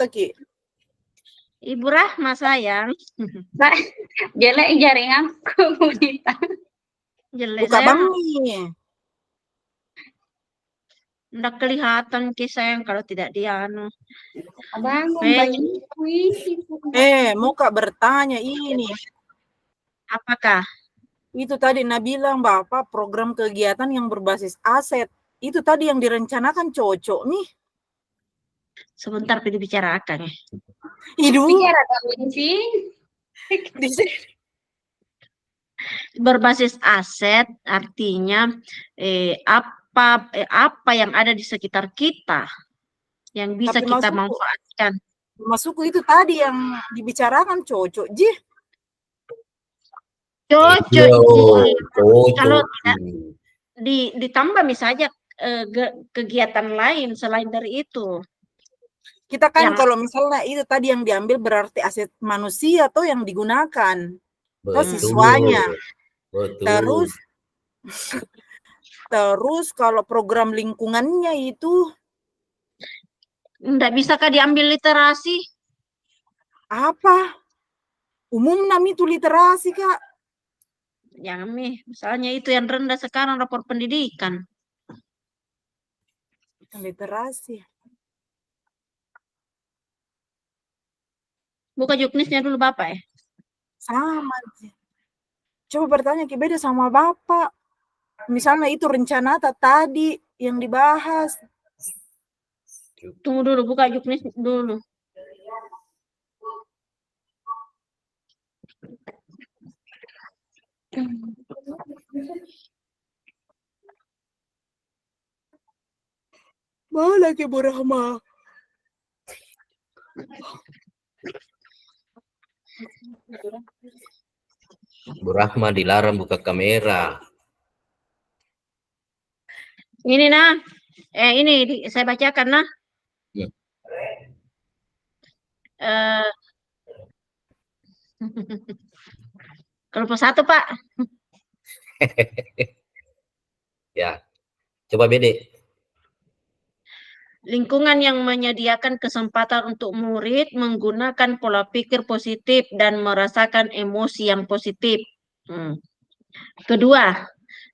Ki? Ibu Rahma sayang. Jelek jaringanku, Budita. Jelek Buka sayang. Bang. Nggak kelihatan Ki sayang kalau tidak dianu. Bangun, mau Kak bertanya ini. Apakah? Itu tadi bilang Bapak program kegiatan yang berbasis aset. Itu tadi yang direncanakan cocok nih. Sebentar pilih bicarakan ya. Hidup. Bicara dong, sih. Berbasis aset artinya apa yang ada di sekitar kita yang bisa Tapi kita maksudku, manfaatkan. Masukku itu tadi yang dibicarakan cocok, Ji. Cocok. Kalau tidak Cocok. ditambah misalnya kegiatan lain selain dari itu. Kita kan kalau misalnya itu tadi yang diambil berarti aset manusia atau yang digunakan. Atau siswanya. Betul. Terus kalau program lingkungannya itu enggak bisakah diambil literasi? apa? Umum itu literasi, Kak. Jangan nih, misalnya itu yang rendah sekarang rapor pendidikan. Literasi. Buka juknisnya dulu Bapak ya. Sama. Coba bertanya Ki, beda sama Bapak. Misalnya itu rencana tadi yang dibahas. Tunggu dulu, buka juknis dulu. Mana Ki Bu Rahma? Bu Rahma dilarang buka kamera. Ini nah, ini saya bacakan nah. Ya. Kelompok 1 Pak. Ya, coba Bede. Lingkungan yang menyediakan kesempatan untuk murid menggunakan pola pikir positif dan merasakan emosi yang positif. Kedua,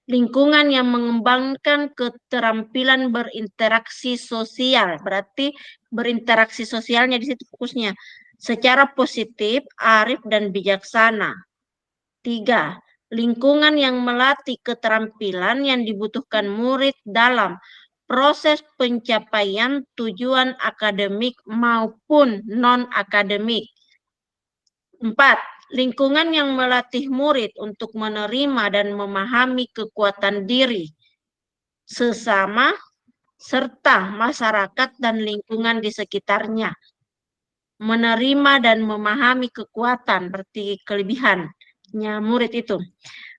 lingkungan yang mengembangkan keterampilan berinteraksi sosial. Berarti berinteraksi sosialnya di situ fokusnya. Secara positif, arif, dan bijaksana. 3. Lingkungan yang melatih keterampilan yang dibutuhkan murid dalam proses pencapaian tujuan akademik maupun non-akademik. 4. Lingkungan yang melatih murid untuk menerima dan memahami kekuatan diri, sesama, serta masyarakat dan lingkungan di sekitarnya. Menerima dan memahami kekuatan, berarti kelebihannya murid itu.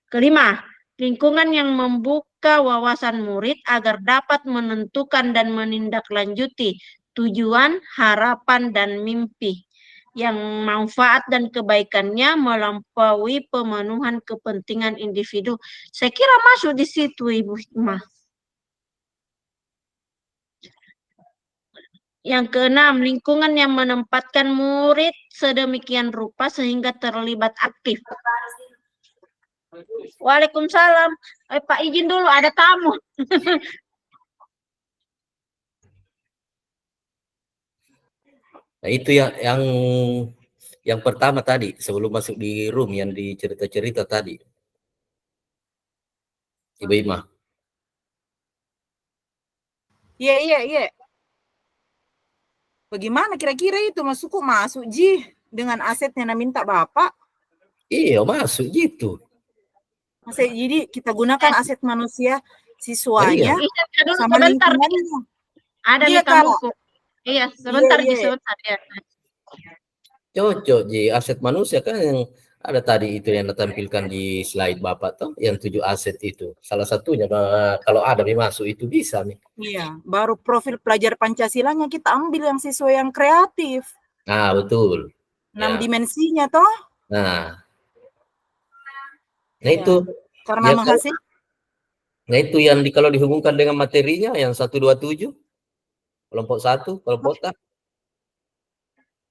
Kelima, lingkungan yang membuka wawasan murid agar dapat menentukan dan menindaklanjuti tujuan, harapan, dan mimpi yang manfaat dan kebaikannya melampaui pemenuhan kepentingan individu. Saya kira masuk di situ Ibu Hikmah. Yang keenam, lingkungan yang menempatkan murid sedemikian rupa sehingga terlibat aktif. Waalaikumsalam. Pak izin dulu, ada tamu. Nah, itu yang pertama tadi sebelum masuk di room yang dicerita-cerita tadi. Ibu Ima. Iya. Bagaimana kira-kira itu masuk Ji dengan asetnya minta Bapak? Iya, masuk gitu. Jadi kita gunakan aset manusia siswanya sama sebentar. lingkungannya. Ada di kamuku. Iya, sebentar sebentar ya. Cocok Ji, aset manusia kan yang ada tadi itu yang ditampilkan di slide Bapak tuh, yang 7 aset itu. Salah satunya kalau ada masuk itu bisa nih. Iya, baru profil pelajar Pancasilanya kita ambil yang siswa yang kreatif. Nah, betul. 6 dimensinya toh. Nah itu karena nah itu yang kalau dihubungkan dengan materinya yang 127 kelompok 1 kelompok tak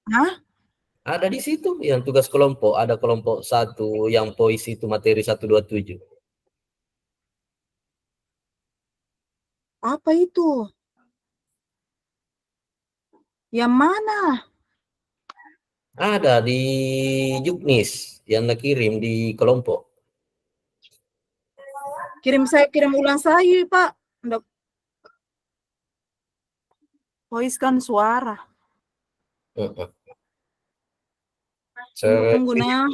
Hah? Ada di situ yang tugas kelompok, ada kelompok 1 yang POIS itu materi 127. Apa itu? Yang mana? Ada di Juknis yang kirim di kelompok. Kirim ulang saya, Pak. Nggak voice-kan suara. Tunggu nah.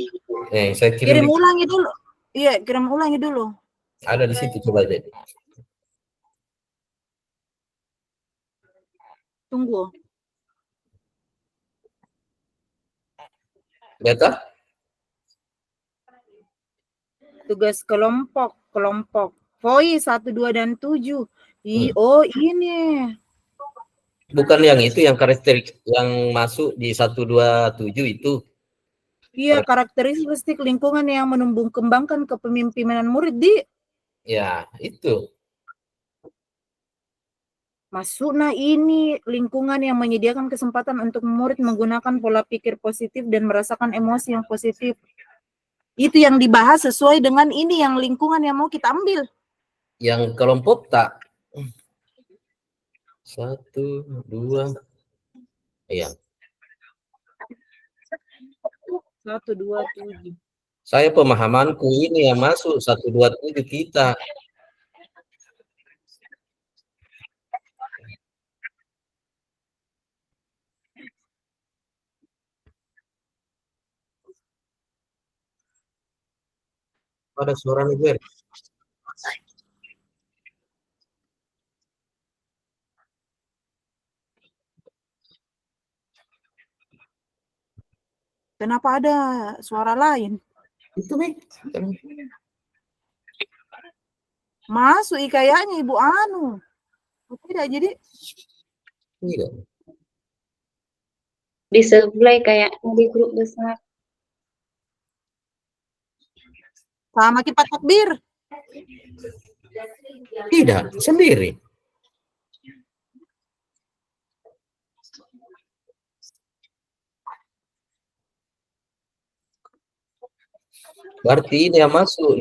Saya Kirim ulangi dulu. Iya, kirim ulangi dulu. ada di situ, coba deh. Tunggu. Lihat ah? Tugas kelompok. Voice 1, 2, dan 7. Oh, ini. Bukan yang itu, yang karakteristik yang masuk di 127 itu. Iya, karakteristik lingkungan yang menumbuh kembangkan kepemimpinan murid di. Ya, itu. Masuknya ini lingkungan yang menyediakan kesempatan untuk murid menggunakan pola pikir positif dan merasakan emosi yang positif. Itu yang dibahas sesuai dengan ini yang lingkungan yang mau kita ambil. Yang kelompok tak? 1, 2. Iya. 1, 2, 7. Saya pemahamanku ini yang masuk 127 kita. Ada suara nih, Kenapa ada suara lain? Itu nih. Masuk kayaknya Ibu Anu. Tidak jadi. Tidak. Di sebelah kayak di grup besar. Sama kipat takbir. Tidak, sendiri. Berarti ini yang masuk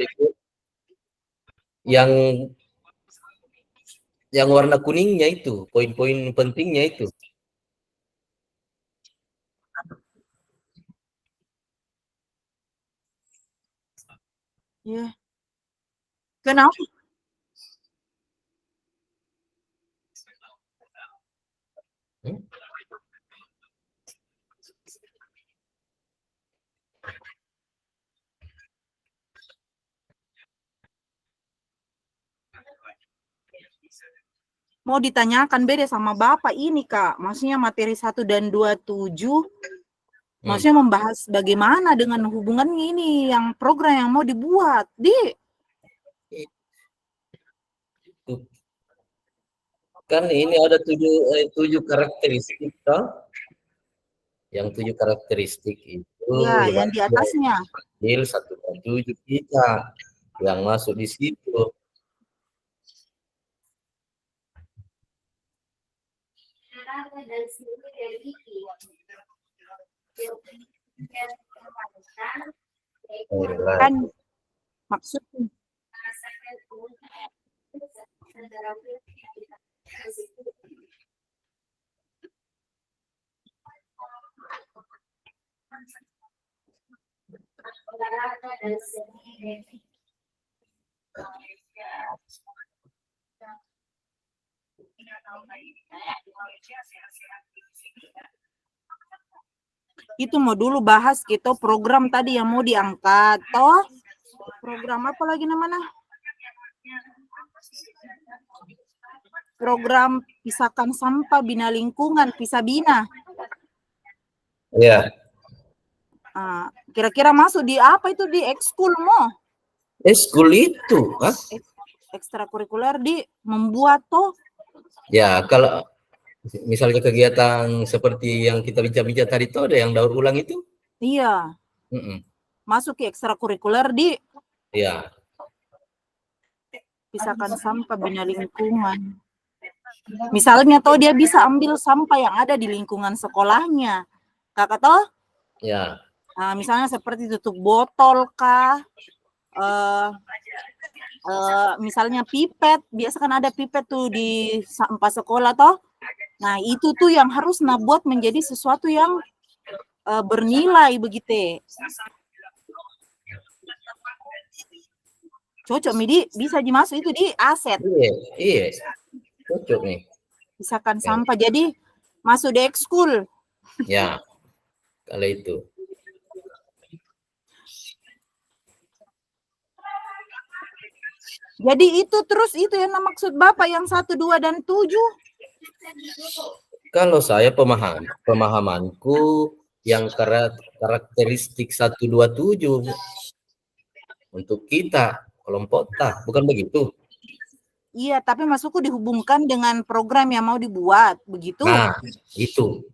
yang warna kuningnya itu, poin-poin pentingnya itu. Ya. Kenapa? Mau ditanyakan beda sama Bapak ini, Kak. Maksudnya materi 1 dan 27. Maksudnya membahas bagaimana dengan hubungannya ini yang program yang mau dibuat. Kan ini ada 7 karakteristik toh? Yang 7 karakteristik itu Ya, yang di atasnya. 127 kita yang masuk di situ. Kan maksudnya. Itu mau dulu bahas gitu program tadi yang mau diangkat toh. Program apa lagi namanya? Program pisahkan sampah bina lingkungan, Pisabina. Ya. Kira-kira masuk di apa itu di ekskul mo? Ekskul itu, ekstrakurikuler di membuat toh. Ya, kalau misalnya kegiatan seperti yang kita bincang-bincang tadi itu ada yang daur ulang itu? Iya. Masuk ke ekstrakurikuler di. Iya. Pisahkan sampah bina lingkungan. Misalnya toh dia bisa ambil sampah yang ada di lingkungan sekolahnya. Kakak toh? Ya. Nah, misalnya seperti tutup botol kah? Misalnya pipet, biasa kan ada pipet tuh di sampah sekolah toh. Nah, itu tuh yang harus buat menjadi sesuatu yang bernilai begitu. Cocok Midi, bisa dimasuk itu di aset. Iya, iya. Cocok nih. Misalkan sampah, jadi masuk di ekskul. Ya, kalau itu. Jadi itu terus itu yang maksud Bapak yang 1, 2, dan 7. Kalau saya pemahamanku yang karakteristik 127 untuk kita kelompok tak, bukan begitu? Iya, tapi masukku dihubungkan dengan program yang mau dibuat, begitu? Nah, itu.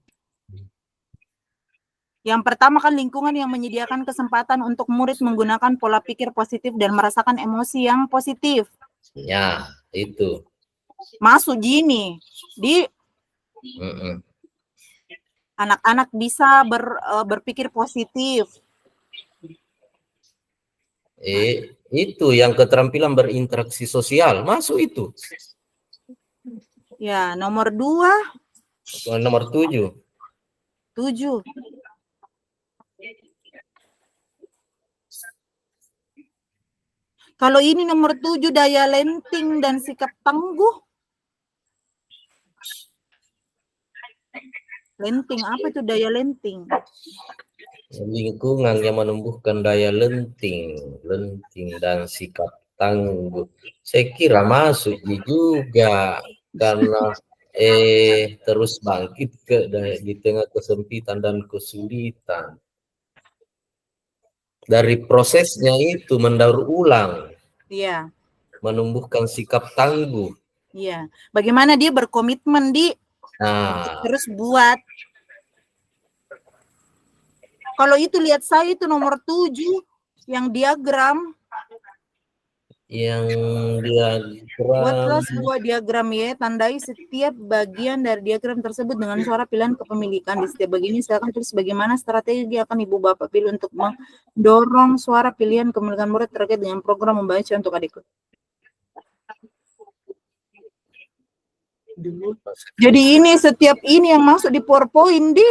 Yang pertama kan lingkungan yang menyediakan kesempatan untuk murid menggunakan pola pikir positif dan merasakan emosi yang positif. Ya, itu. Masuk gini, di anak-anak bisa berpikir positif. Itu yang keterampilan berinteraksi sosial, masuk itu. Ya, nomor 2. Nomor 7. 7. Kalau ini nomor 7, daya lenting dan sikap tangguh. Lenting, apa itu daya lenting? Lingkungan yang menumbuhkan daya lenting dan sikap tangguh. Saya kira masuk juga karena terus bangkit di tengah kesempitan dan kesulitan. Dari prosesnya itu mendaur ulang. Iya. Menumbuhkan sikap tangguh. Iya. Bagaimana dia berkomitmen terus buat. Kalau itu lihat saya itu nomor 7 yang diagram. Buatlah sebuah diagram ya, tandai setiap bagian dari diagram tersebut dengan suara pilihan kepemilikan. Di setiap bagian ini silakan tulis bagaimana strategi akan Ibu Bapak pilih untuk mendorong suara pilihan kepemilikan murid terkait dengan program membaca untuk adik. Jadi ini setiap ini yang masuk di PowerPoint di.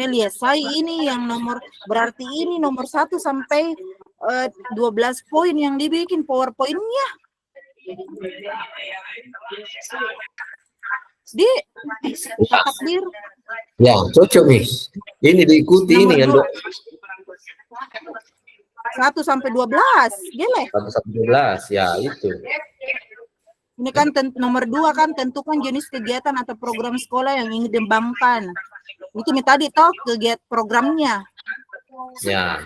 Lihat saya ini yang nomor, berarti ini nomor 1 sampai 12 poin yang dibikin PowerPoint-nya. Di takdir. Ya, cocok nih. Ini diikuti nomor ini yang 1 sampai 12. Gile. 1 sampai 12, ya itu. Ini kan nomor 2 kan tentukan jenis kegiatan atau program sekolah yang ingin dikembangkan. Itu nih tadi toh kegiatan programnya. Ya.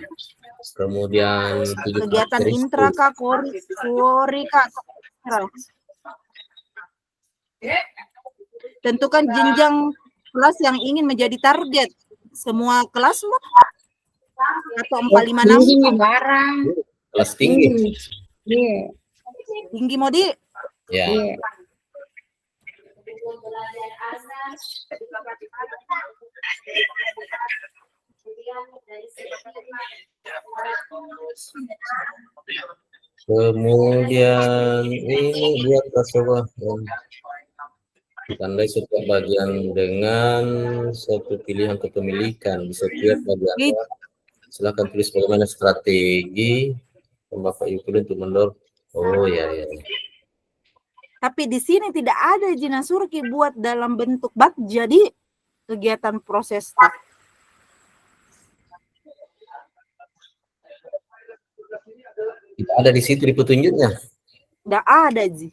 Kemudian kegiatan intraka, korika. Tentukan jenjang kelas yang ingin menjadi target. Semua kelas atau 456 barang. Kelas tinggi. Iya. Tinggi Modi. Ya. Iya. Kemudian ini buat sebuah tandai setiap bagian dengan suatu pilihan kepemilikan di setiap bagian. Silakan tulis bagaimana strategi Bapak Ibu untuk mendorong. Oh ya. Tapi di sini tidak ada Jina Surki buat dalam bentuk bak jadi kegiatan proses. Tidak ada di situ di petunjuknya. Tidak ada Ji.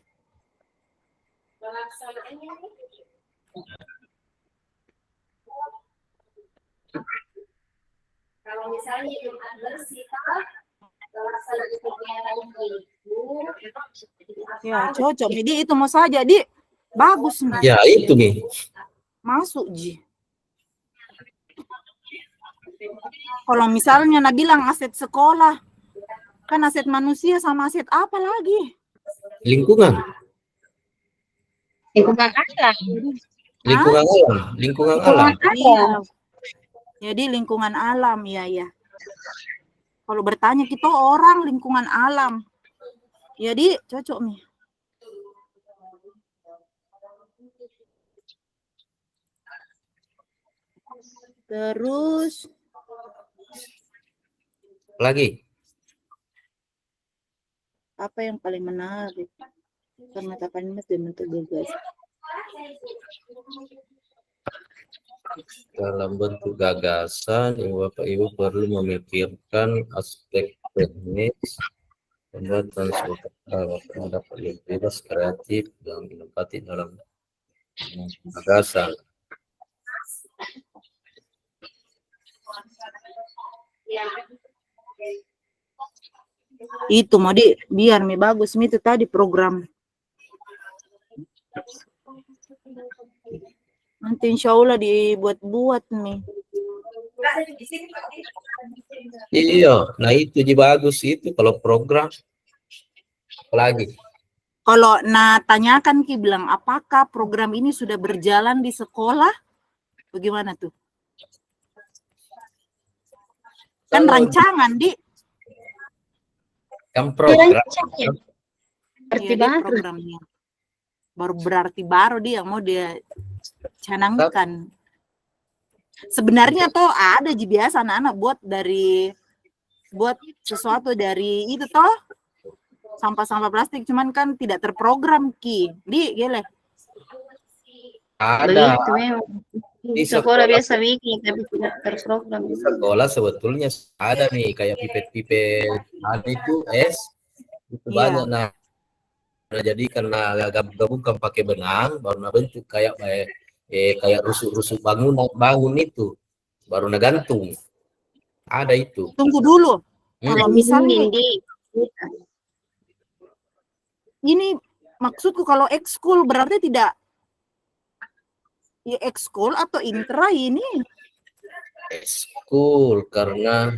Ya, cocok. Jadi itu mau saja, Di. Bagus nih. Ya, itu nih. Masuk, Ji. Kalau misalnya Nah bilang aset sekolah, kan aset manusia sama aset apa lagi? Lingkungan. Lingkungan alam. Lingkungan alam. Lingkungan alam. Iya. Jadi lingkungan alam, ya. Kalau bertanya kita orang lingkungan alam. Jadi cocok nih. Terus Lagi. apa yang paling menarik? Penetapan mas dan bentuk gagasan. Dalam bentuk gagasan, Bapak Ibu perlu memikirkan aspek teknis pembuatan suatu dapat bebas, kreatif, dan inovatif dalam gagasan. Itu mau di biar mi bagus mi itu tadi program. Nanti insya Allah dibuat-buat nih. Iya, nah itu jadi bagus itu kalau program. Lagi. Kalau tanyakan Ki bilang apakah program ini sudah berjalan di sekolah? Bagaimana tuh? Kan Kalau rancangan di kan program. Berarti dia banget. programnya. Baru dia mau dia canangkan. Sebenarnya toh ada ji biasa anak-anak buat sesuatu dari itu toh sampah-sampah plastik, cuman kan tidak terprogram Ki. Di gile. Ada Begitu memang. di Sekolah sekolah biasa bikin tapi tidak terprogram. di sekolah sebetulnya ada nih kayak pipet-pipet ada itu itu Iya. banyak. Nah jadi karena gabungkan pakai benang baru bentuk kayak kayak rusuk-rusuk bangun itu baru gantung. Ada itu. Tunggu dulu. Kalau misalnya ini maksudku kalau ekskul berarti tidak ya ekskul atau intra ini? Ekskul karena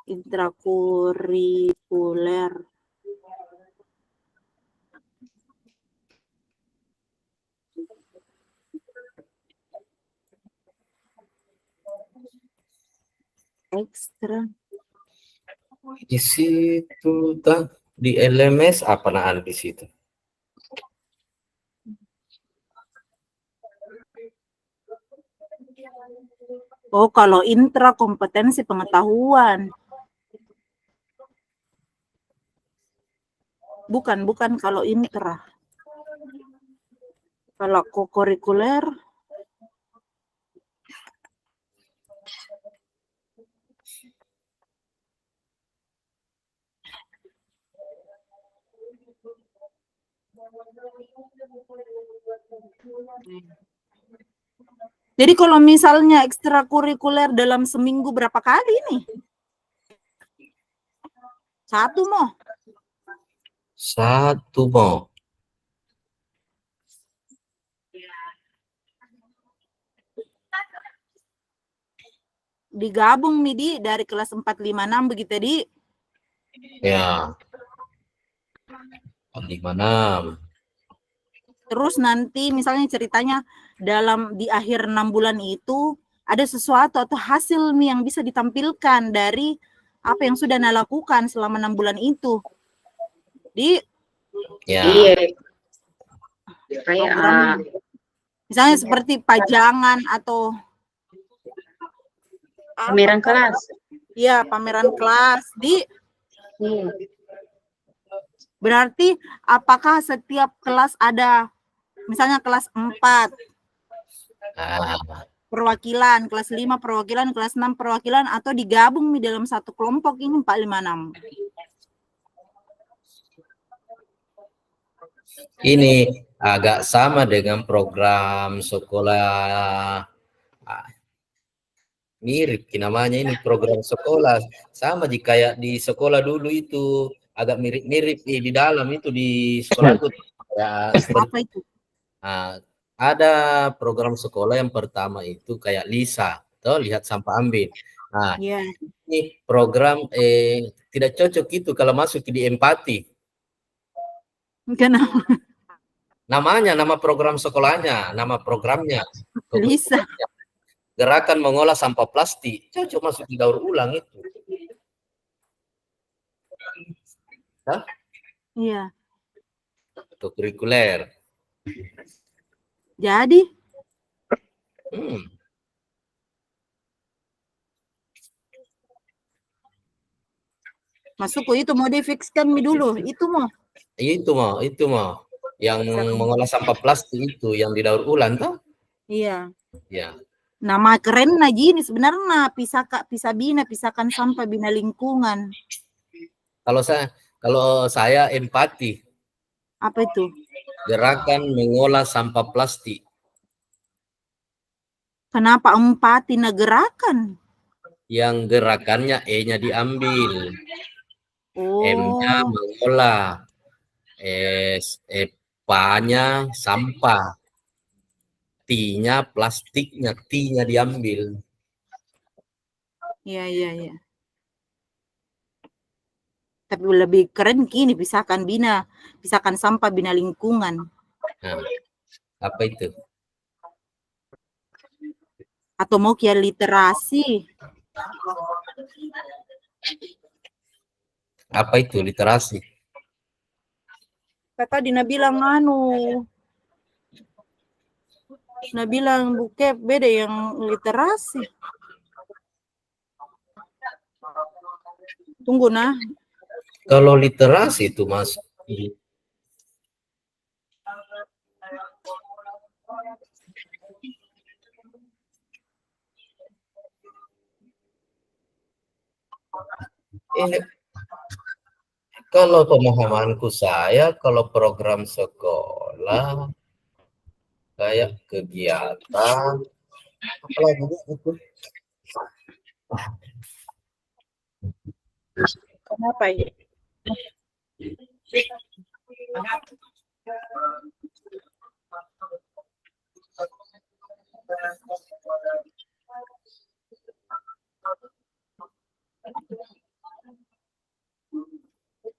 intrakurikuler. Ekstra. di situ di LMS apa ada di situ? Oh, kalau intra kompetensi pengetahuan. Bukan kalau intra. Kalau kokurikuler jadi kalau misalnya ekstrakurikuler dalam seminggu berapa kali nih? Satu mau. Digabung Midi dari kelas 456 begitu di. Ya. 456. Terus nanti misalnya ceritanya di akhir 6 bulan itu ada sesuatu atau hasil yang bisa ditampilkan dari apa yang sudah Anda lakukan selama 6 bulan itu. Ya. Program, misalnya seperti pajangan atau pameran kelas. Iya, pameran kelas berarti apakah setiap kelas ada misalnya kelas 4. perwakilan, kelas 5 perwakilan, kelas 6 perwakilan, atau digabung di dalam satu kelompok ini 456. Ini agak sama dengan program sekolah, mirip namanya ini program sekolah. Sama kayak di sekolah dulu itu, agak mirip-mirip di dalam itu di sekolahku. Ya, Apa itu? ada program sekolah yang pertama itu kayak Lisa, tuh lihat sampah ambil. Nah, Ya, ini program tidak cocok itu kalau masuk di empati. kenapa Nama program sekolahnya, nama programnya. Lisa? Gerakan mengolah sampah plastik, cocok masuk di daur ulang itu. Hah? Iya. Atau kurikuler. Jadi, masuk itu mau difikskan dulu, itu mau. Itu mau. Yang mengolah sampah plastik itu yang didaur ulang toh? Iya. Ya. Nama keren gini sebenarnya pisahkan sampah bina lingkungan. Kalau saya empati. Apa itu? Gerakan mengolah sampah plastik. Kenapa empati gerakan? Yang gerakannya E-nya diambil. Oh. M-nya mengolah. P-nya sampah. T-nya plastiknya, T-nya diambil. Iya. Tapi lebih keren gini, pisahkan sampah bina lingkungan. Nah, apa itu? Atau mau kia literasi? Apa itu literasi? Kata Dina bilang buke beda yang literasi. Tunggu nah. Kalau literasi itu Mas, ini kalau pemahamanku kalau program sekolah kayak kegiatan apalagi itu. Kenapa ya?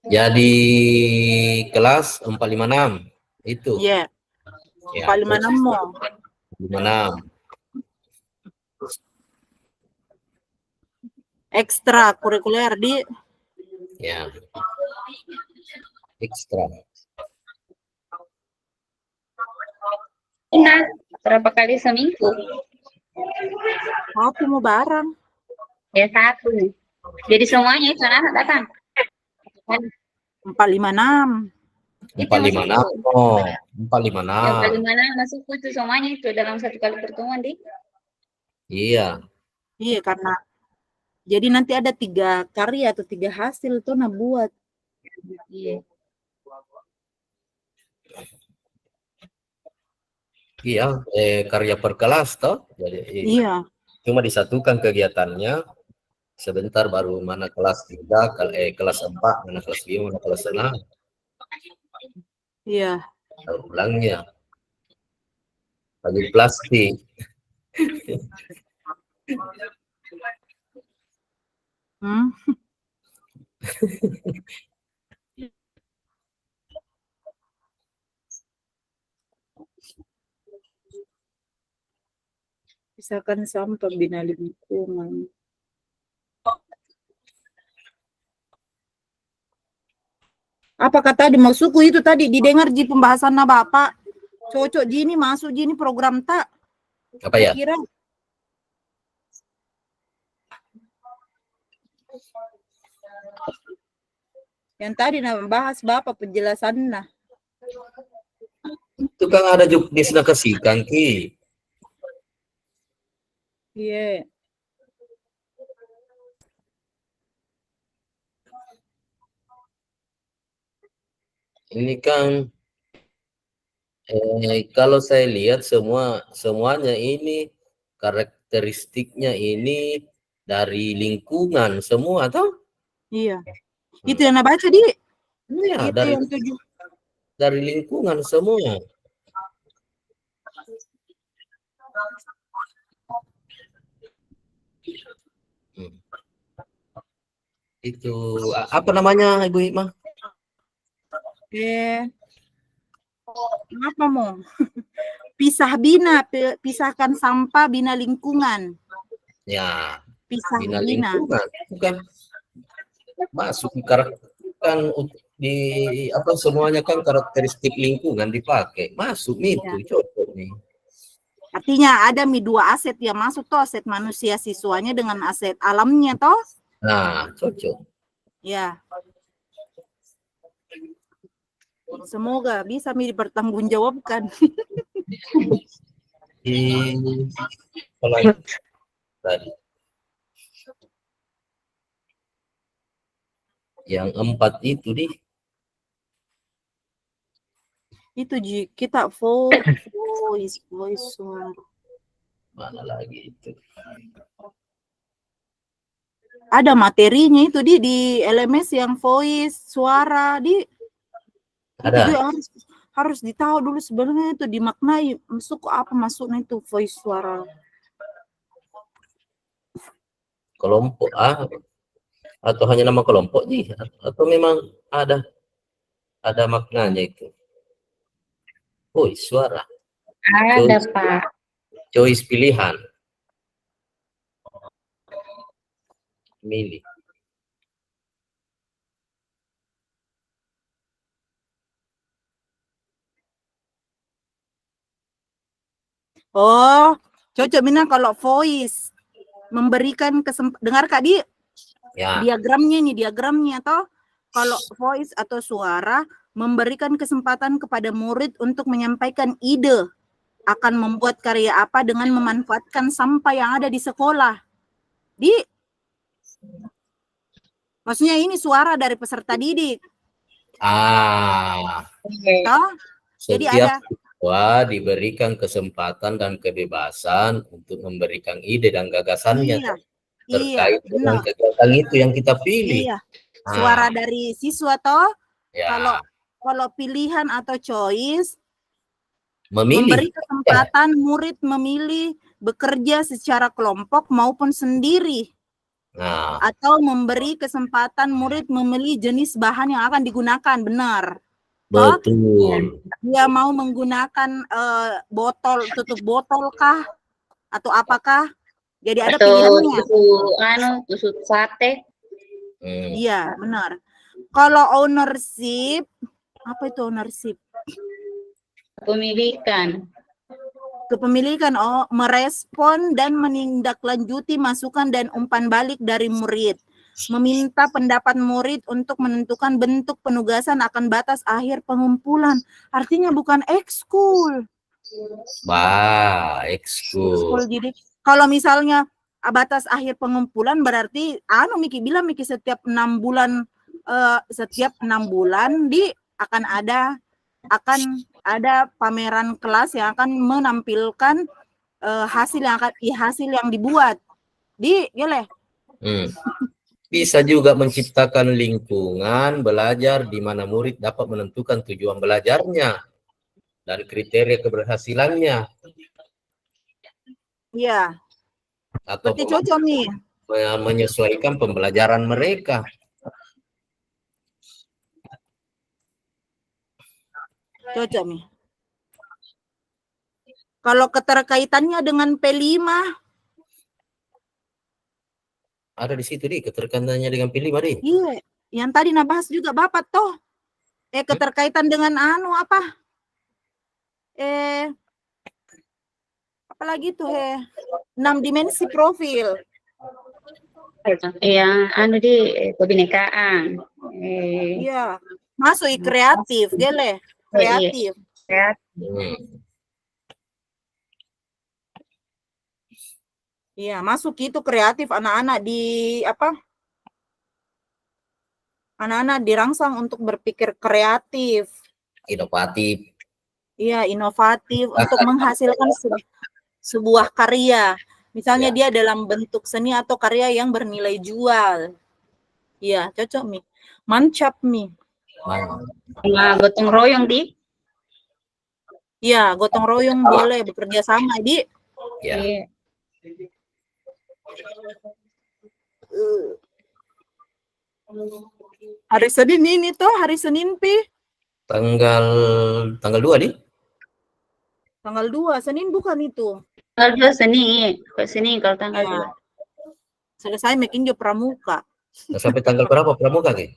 Jadi kelas 456 itu. Iya. 456 mau. 456. Ekstra kurikuler di. Ya. Ekstra. Nah, berapa kali seminggu? Aku mau barang. Ya 1. Jadi semuanya itu anak datang. 456. 456. Oh, 456. Yang paling mana masuk itu semuanya itu dalam 1 kali pertemuan di. Iya. Iya, karena jadi nanti ada 3 karya atau 3 hasil tuh buat. Iya. Iya, karya per kelas toh. Jadi Iya. cuma disatukan kegiatannya. Sebentar baru mana kelas 3, kelas 4, mana kelas 5, mana kelas 6. Iya. Ulangnya. Bagi plastik. Pisahkan sampah bina lingkungan. Apa kata di maksudku itu tadi didengar di pembahasan Bapak? Cocok gini masuk gini program tak? Apa ya? Kira yang tadi bahas Bapak penjelasan nah. Itu kan ada juknisna kasihkan ki. Iya. Ini kan kalau saya lihat semuanya ini karakteristiknya ini dari lingkungan semua toh? Iya. Itu yang nak baca, Di. Iya, Itu yang 7. dari lingkungan semua. Hmm. Itu apa namanya Ibu Hikmah? Apa mau? Pisahkan sampah, bina lingkungan. Ya, Pisah bina bina. lingkungan bukan masuk kan di apa semuanya kan karakteristik lingkungan dipakai masuk itu cocok nih. Artinya ada 2 aset yang masuk toh, aset manusia siswanya dengan aset alamnya toh. Nah, cocok. Ya. Semoga bisa dipertanggungjawabkan. Kalau tadi yang 4 itu di Itu kita voice suara. mana lagi itu? Ada materinya itu di LMS yang voice suara di. Itu Ada. juga harus ditahu dulu sebenarnya itu dimaknai masuk apa masuknya itu voice suara. Kelompok atau hanya nama kelompok sih atau memang ada maknanya itu. Oh, suara. Ada, Pak. Choice pilihan. Milih. Oh, cocok Mina kalau voice memberikan dengar Kak Di. Ya. Diagramnya toh. Kalau voice atau suara memberikan kesempatan kepada murid untuk menyampaikan ide akan membuat karya apa dengan memanfaatkan sampah yang ada di sekolah. Maksudnya ini suara dari peserta didik. Toh? Jadi ada siswa diberikan kesempatan dan kebebasan untuk memberikan ide dan gagasannya terkait dengan kegiatan itu yang kita pilih. Iya. Suara dari siswa toh. Ya. Kalau pilihan atau choice memberi kesempatan murid memilih bekerja secara kelompok maupun sendiri. Atau memberi kesempatan murid memilih jenis bahan yang akan digunakan, benar. Betul. Dia mau menggunakan tutup botol kah atau apakah? Jadi ada pilihannya. Tusuk sate. Iya, benar. Kalau ownership, apa itu ownership? Kepemilikan, merespon dan menindaklanjuti masukan dan umpan balik dari murid. Meminta pendapat murid untuk menentukan bentuk penugasan akan batas akhir pengumpulan. Artinya bukan ekskul. Ekskul. Jadi kalau misalnya batas akhir pengumpulan berarti Miki bilang setiap 6 bulan akan ada pameran kelas yang akan menampilkan hasil yang dibuat. Boleh. Bisa juga menciptakan lingkungan belajar di mana murid dapat menentukan tujuan belajarnya dan kriteria keberhasilannya. Iya. Atau cocok nih. Menyesuaikan pembelajaran mereka. Cocok nih. Kalau keterkaitannya dengan P5 ada di situ keterkaitannya dengan P5 Iya, yang tadi bahas juga Bapak toh. Keterkaitan dengan apa? Apalagi tuh 6 dimensi profil. Yang di kebinekaan. Iya, masuk kreatif, gele. Kreatif. Iya, masuk itu kreatif anak-anak di apa? Anak-anak dirangsang untuk berpikir kreatif. Inovatif. Iya, inovatif untuk menghasilkan sebuah karya. Misalnya Ya. dia dalam bentuk seni atau karya yang bernilai jual. Iya, cocok Mi. Mancap Mi. Nah, gotong royong di. Iya, gotong royong boleh bekerja sama, Di. Ya. Iya. Hari Senin ini tuh, hari Senin Pi. Tanggal 2 di. Tanggal 2, Senin bukan itu. Tanggal 2 seni, kalau seni kalau tanggal Ya, 2. selesai making job pramuka. Nah, sampai tanggal berapa pramuka Ki?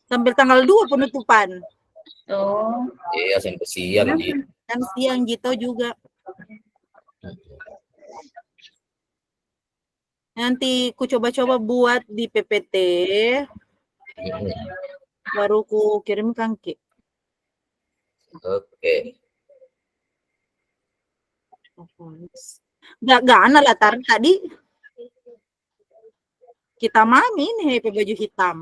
Sampai tanggal 2 penutupan. Oh, Iya, sampai siang di. Kan siang gitu juga. Nanti ku coba-coba buat di PPT, baru ku kirimkan Ki. Oke. Gak lah tadi. Kita mami nih pakai baju hitam.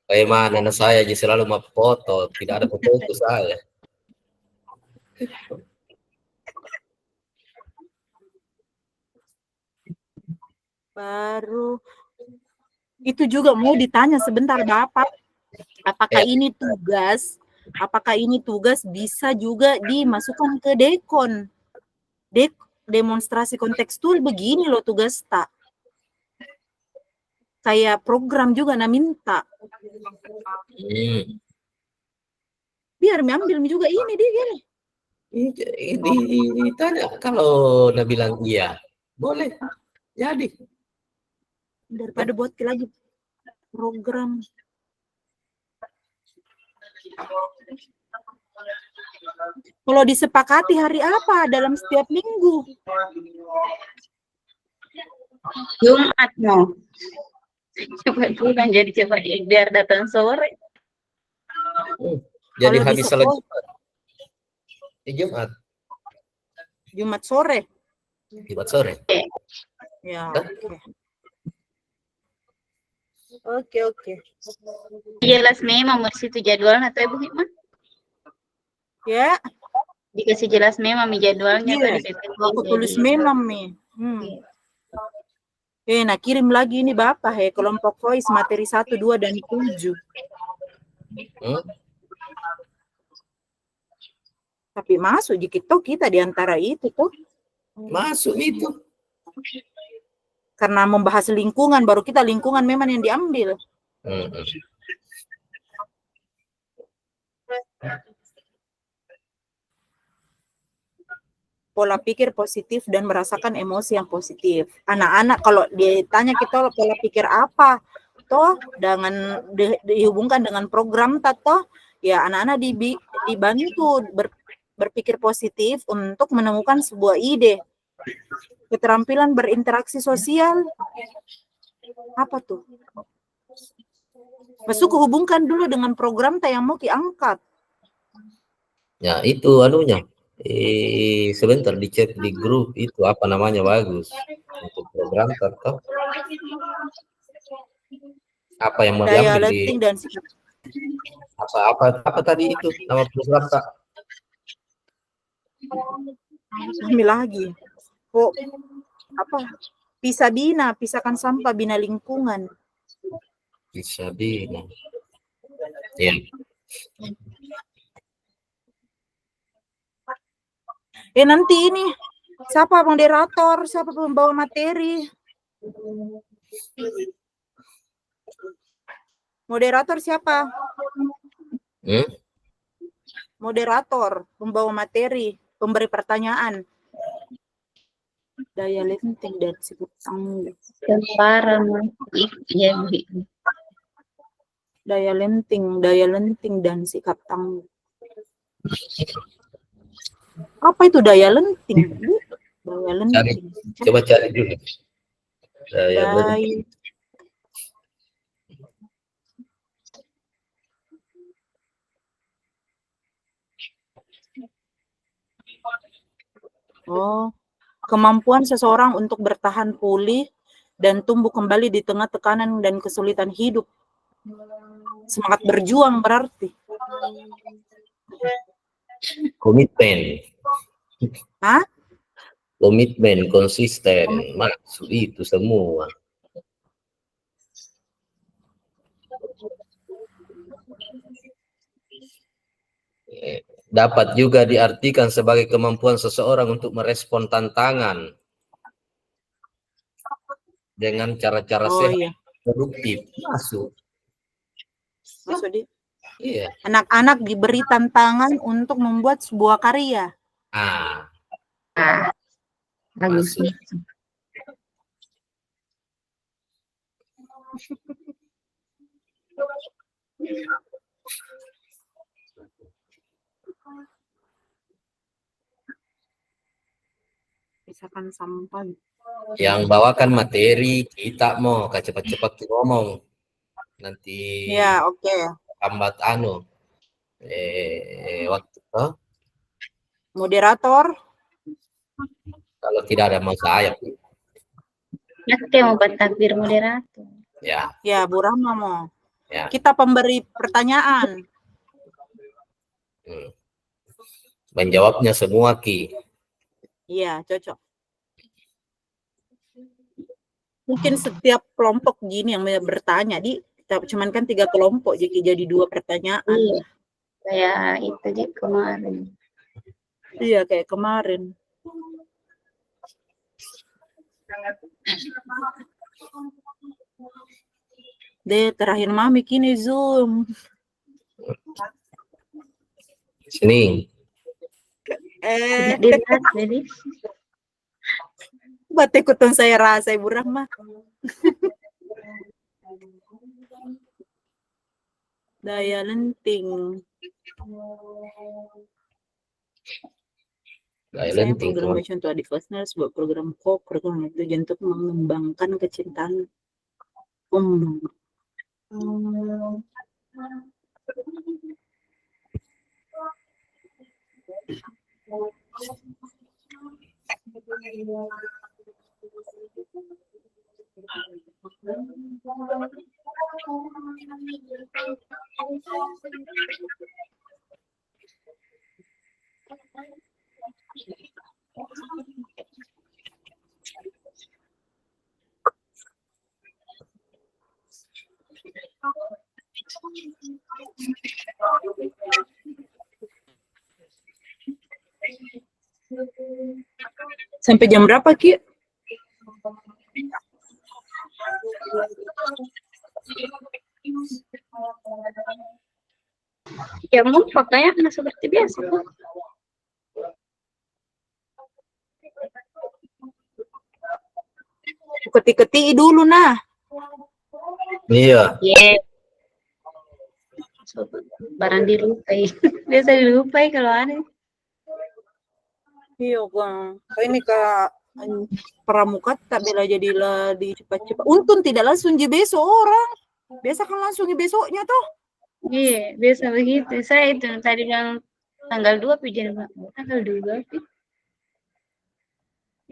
Bagaimana anak saya aja selalu mau foto, tidak ada foto saya. Baru itu juga mau ditanya sebentar Bapak, apakah Ya. ini tugas? Apakah ini tugas bisa juga dimasukkan ke dekon? Demonstrasi kontekstual begini loh tugas tak. Kayak program juga na minta. Biar ambil juga ini dia gini. Ditanya kalau Anda bilang iya, boleh jadi. Daripada buat lagi program. Kalau disepakati hari apa dalam setiap minggu? Jumat mau. Coba bukan jadi coba biar datang sore. Jadi Kalau habis di salat sekolah, Jumat. Jumat sore. Jumat sore. Ya, oke. Oke. Jelas memang di situ jadwalnya atau Ibu Hikmah? Ya, Dikasih jelas memang jadwalnya iya. tadi PPT. Aku tulis memang nih. Nah kirim lagi ini Bapak kelompok voice materi 1, 2, dan 7. Tapi masuk dikit tuh kita diantara itu tuh. Masuk itu. Karena membahas lingkungan, baru kita lingkungan memang yang diambil. Pola pikir positif dan merasakan emosi yang positif. Anak-anak kalau ditanya kita pola pikir apa, toh dengan dihubungkan dengan program tato, ya anak-anak dibantu berpikir positif untuk menemukan sebuah ide. Keterampilan berinteraksi sosial, apa tuh? Masuk hubungkan dulu dengan program yang mau diangkat. Ya itu anunya. Sebentar dicek di grup itu apa namanya bagus untuk program atau apa yang mau Daya diambil di letting dan sikap. apa tadi itu nama program Kak? Kami lagi. Kok apa? Pisahkan sampah, bina lingkungan. Bisa bina. Ya. Nanti ini siapa moderator, siapa pembawa materi? Moderator siapa? Moderator, pembawa materi, pemberi pertanyaan. Daya lenting dan sikap tangguh. Iya, Bu Hikmah. Daya lenting dan sikap tangguh. Apa itu daya lenting? Daya lenting. Coba cari dulu. Daya lenting. Oh, kemampuan seseorang untuk bertahan pulih dan tumbuh kembali di tengah tekanan dan kesulitan hidup. Semangat berjuang berarti. Komitmen, Hah? komitmen, konsisten, maksud itu semua. Dapat juga diartikan sebagai kemampuan seseorang untuk merespon tantangan dengan cara-cara Oh sehat, iya, produktif. Masuk. maksudnya Iya. anak-anak diberi tantangan untuk membuat sebuah karya. Ah, Ah, bagus. masuk. Misalkan sampai. Yang bawakan materi kita mau cepat-cepat ngomong. Nanti Ya, oke. lambat waktu Moderator. kalau tidak ada mau saya Nanti mau buat takbir moderator. ya Ya, Bu Rahma mau. ya. Kita pemberi pertanyaan. Menjawabnya semua Ki. Iya, cocok. Mungkin setiap kelompok gini yang bertanya, cuman kan 3 kelompok, jadi 2 pertanyaan. Iya. Kayak itu di kemarin. Iya, kayak kemarin. Terakhir Mami kini Zoom. Sini. Tidak dilihat, jadi. Buat ikutan saya rasa Ibu Rahma. Daya lenting. Gaya Saya lenting program teman. Mission to Adik Listener, sebuah program program itu untuk mengembangkan kecintaan. Sampai jam berapa, Ki? Ya mau pokoknya kena seperti biasa. Keti-keti dulu nah. Iya. Yeah. Barang dilupai. Biasa dilupai kalau aneh. Iya, Bang. Ini Kak pramuka tak bela jadilah di cepat-cepat. Untung tidak langsung di besok orang. Biasa kan langsung di besoknya toh. Iya, biasa begitu. Saya itu tadi bilang tanggal 2 pijen tanggal 2.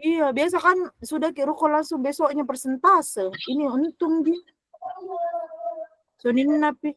Iya, biasa kan sudah kira kok langsung besoknya persentase. Ini untung dia. So ini napi.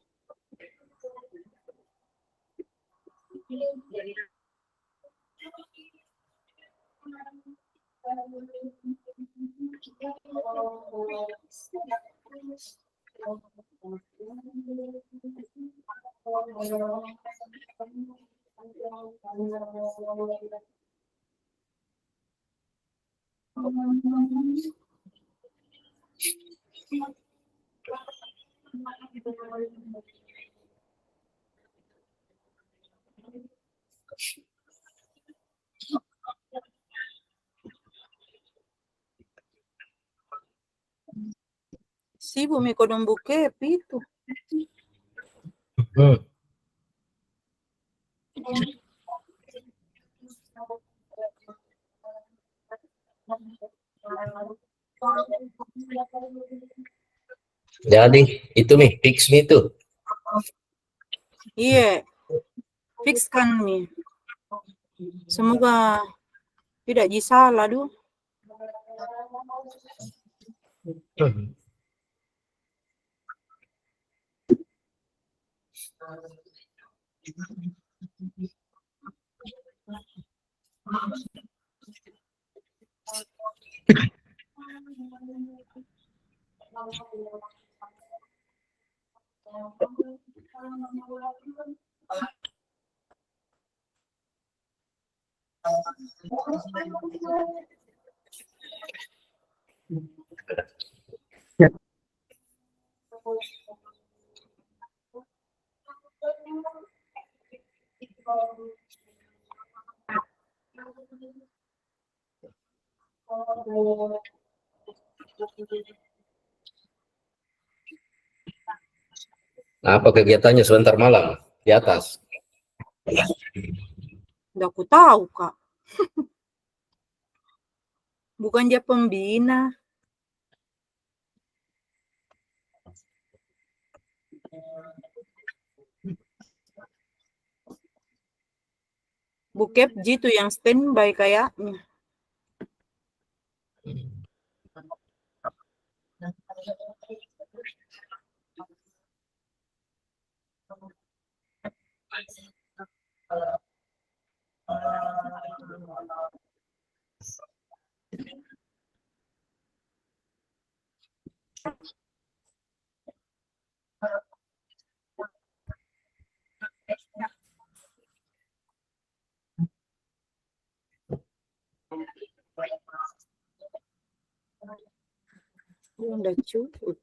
Sibuk mi kodong buke itu. Jadi itu nih fix nih tuh. Iya. Fix kan nih. Semoga Tidak salah, duh. Nah, apa kegiatannya sebentar malam di atas? Udah aku tahu, Kak. Bukan dia pembina. Bukep jitu yang standby kayaknya. Udah cukup.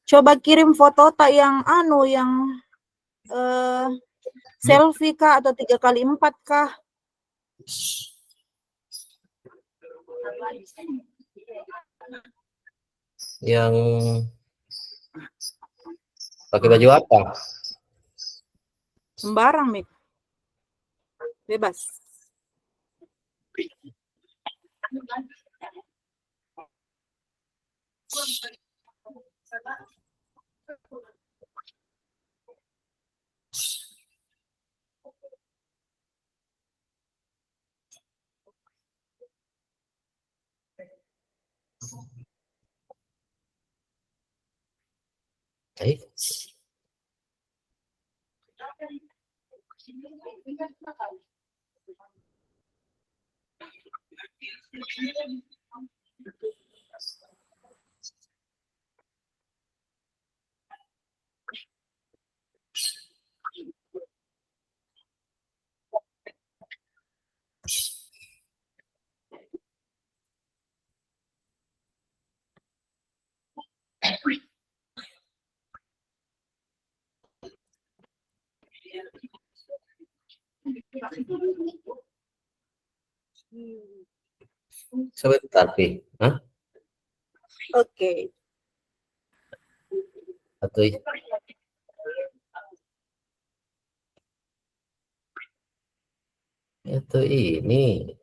Coba kirim foto tak yang yang selfie kah atau 3x4 kah? Yang pakai baju apa? Sembarang, Mik. Bebas. Eh, sebentar, Pi. Hah? Oke. Atau itu ini.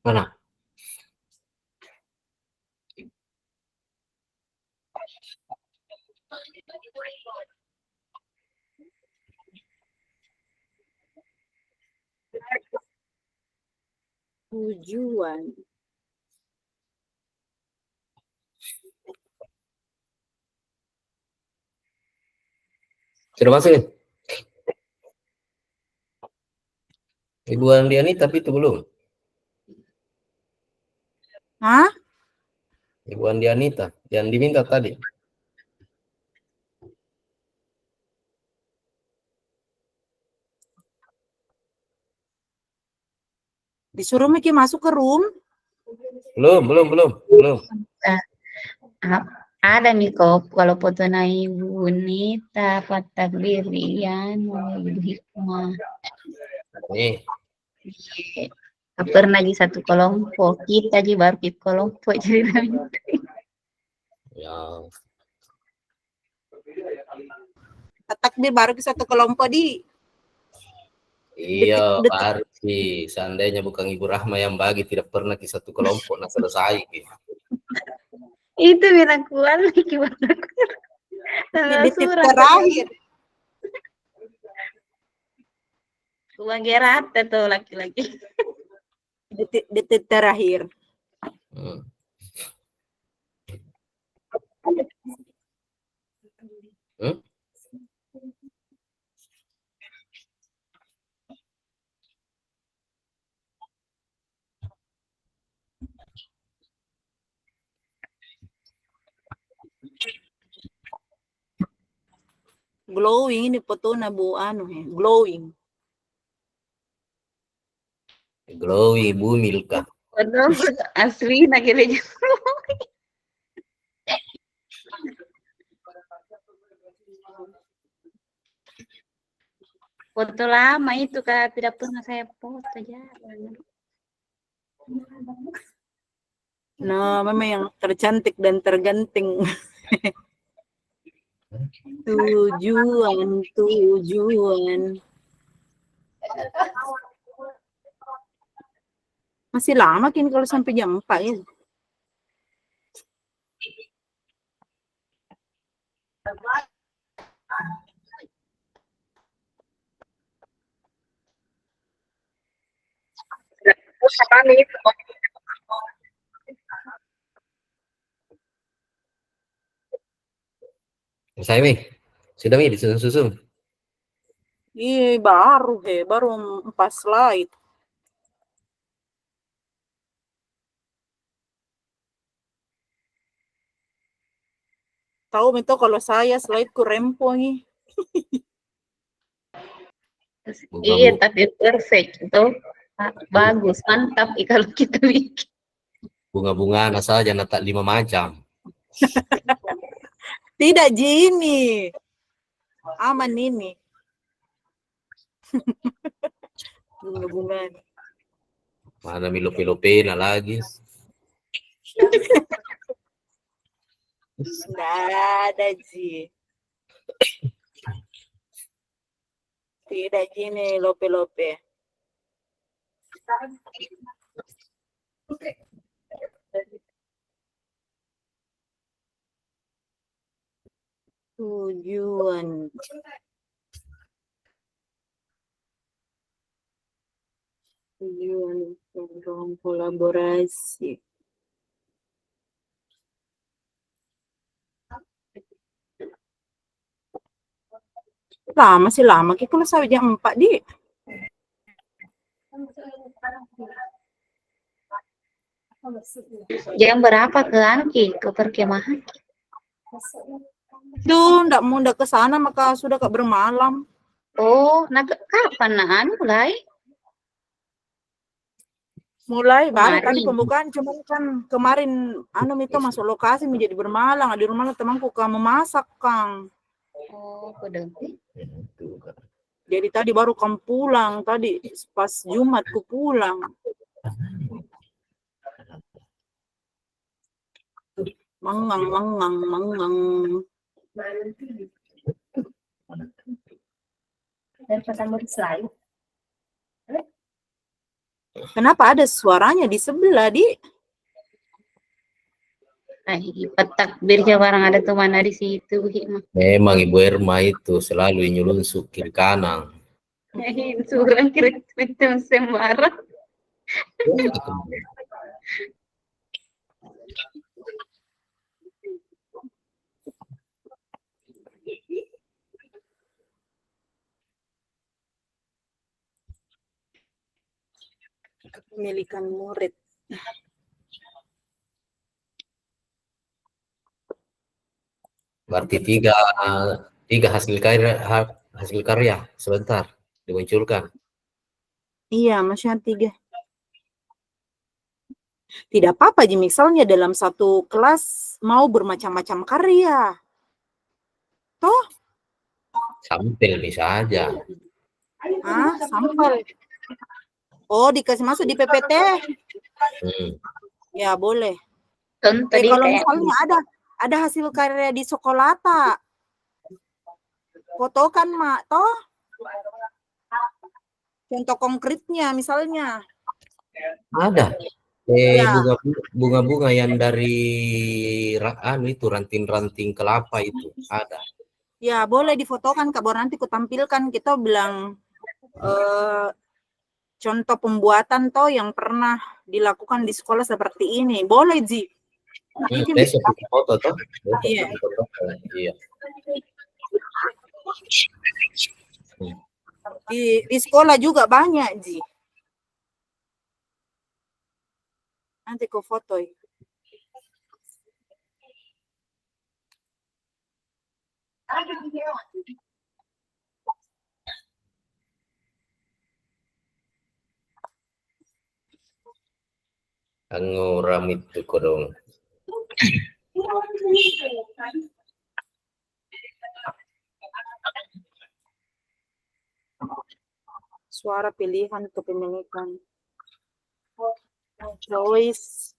Mana? Tujuan. Sudah masuk ya? Ibu Andiani tapi itu belum. Hah? Ibu Andianita yang diminta tadi. Disuruh Miki masuk ke room? Belum. Ada nih kok kalau foto na Ibu Nita Fatakbirian Ibu Hikmah. Nih, Pernah di satu kelompok kita di baru di kelompok ceritanya. ya. Takbir baru ke satu kelompok di. Iya, Detik-detik. Barfi. Seandainya bukan Ibu Rahma yang bagi, tidak pernah di satu kelompok, nah selesai. Gitu. Itu bilang kuat gimana? Di detik terakhir. Sebagai rata tuh laki-laki. Detik terakhir. Hmm. Hmm? Glowing ini foto na bu anu he. Glowing. Glowy Ibu Milka. Padahal asli na gereja. Foto lama itu Kak, tidak pernah saya foto jarang. Nah, memang yang tercantik dan terganting. Tujuan. Masih lama kini kalau sampai jam 4 ya. Saya Mi, sudah Mi disusun-susun. Ih, baru 4 slide. Tahu itu kalau saya slide-ku rempo nih. Iya, tapi perfect itu bagus, mantap kalau kita bikin. Bunga-bunga saja tak 5 macam. Tidak Jini. Aman ini. Bunga-bunga. Mana Milope-Lopena lagi. Nggak ada Ji. Tidak Jini lope-lope. Tujuan. Tujuan program kolaborasi. Lama sih lama. Kita kalau sampai jam 4 di. Jam berapa ke Anki ke perkemahan? Duh, ndak ke sana maka sudah kak bermalam. Oh, kapan mulai? Mulai baru tadi Kemarin. pembukaan, cuman kan kemarin itu masuk lokasi menjadi bermalam. Di rumah temanku kan memasak, Kang. Oh, kudu. Jadi tadi baru kamu pulang, tadi pas Jumat ku pulang. Mangang. Kenapa ada suaranya di sebelah, Di? Takbir barang ada tuh mana di situ, Hikmah. Memang Ibu Erma itu selalu nyelunsup kiri kanan. Surang kira-kira sembarang. Kepemilikan murid. Berarti tiga hasil karya sebentar dimunculkan. Iya, maksudnya 3. Tidak apa-apa, Ji, misalnya dalam satu kelas mau bermacam-macam karya. Toh? Sampel bisa aja. Sampel. Oh, dikasih masuk di PPT? Ya, boleh. Tadi kalau kayak misalnya ada hasil karya di sekolah, tak? Fotokan, Mak, toh? Contoh konkretnya misalnya. Ada. Ya. Bunga-bunga yang dari itu ranting-ranting kelapa itu ada. Ya, boleh difotokan, Kak. Baru nanti ku tampilkan. Kita bilang contoh pembuatan toh yang pernah dilakukan di sekolah seperti ini. Boleh, Ji. Besok kita foto toh. Iya. Iya. Di sekolah juga banyak, Ji. Nanti ku foto. Anguram itu kodong. Suara pilihan kepemilikan. Choice.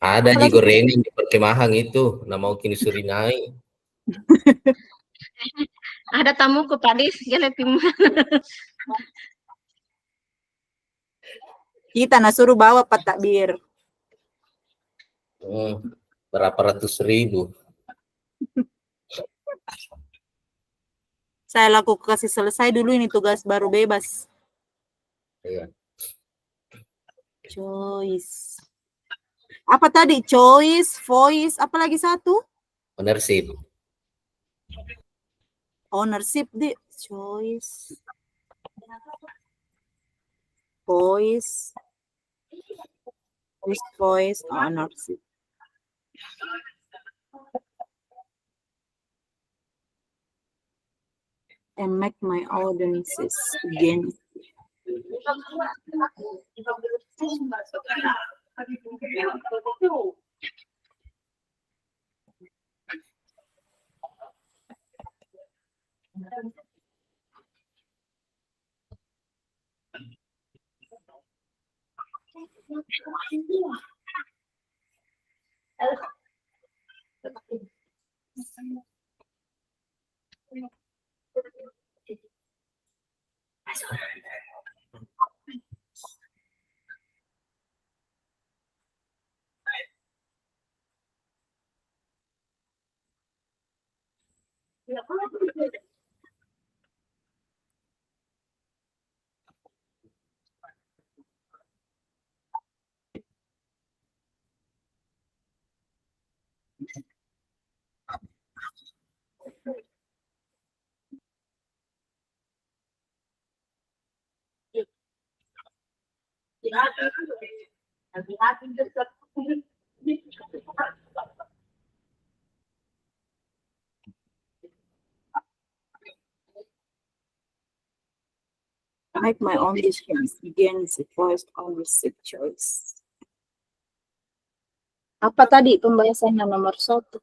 Ada di gorengan di perkemahan itu, nama kini surinai. Ada tamu ke Padis, dia lebih Kita suruh bawa takbir. Berapa ratus ribu. Saya kasih selesai dulu ini tugas baru bebas. Iya. Choice. Apa tadi? Choice, voice, apa lagi satu? Ownership. Ownership, Di. Choice. Voice. Voice, ownership. And make my audiences again. Make my own decisions against forced ownership choice. Apa tadi pembahasannya nomor 1?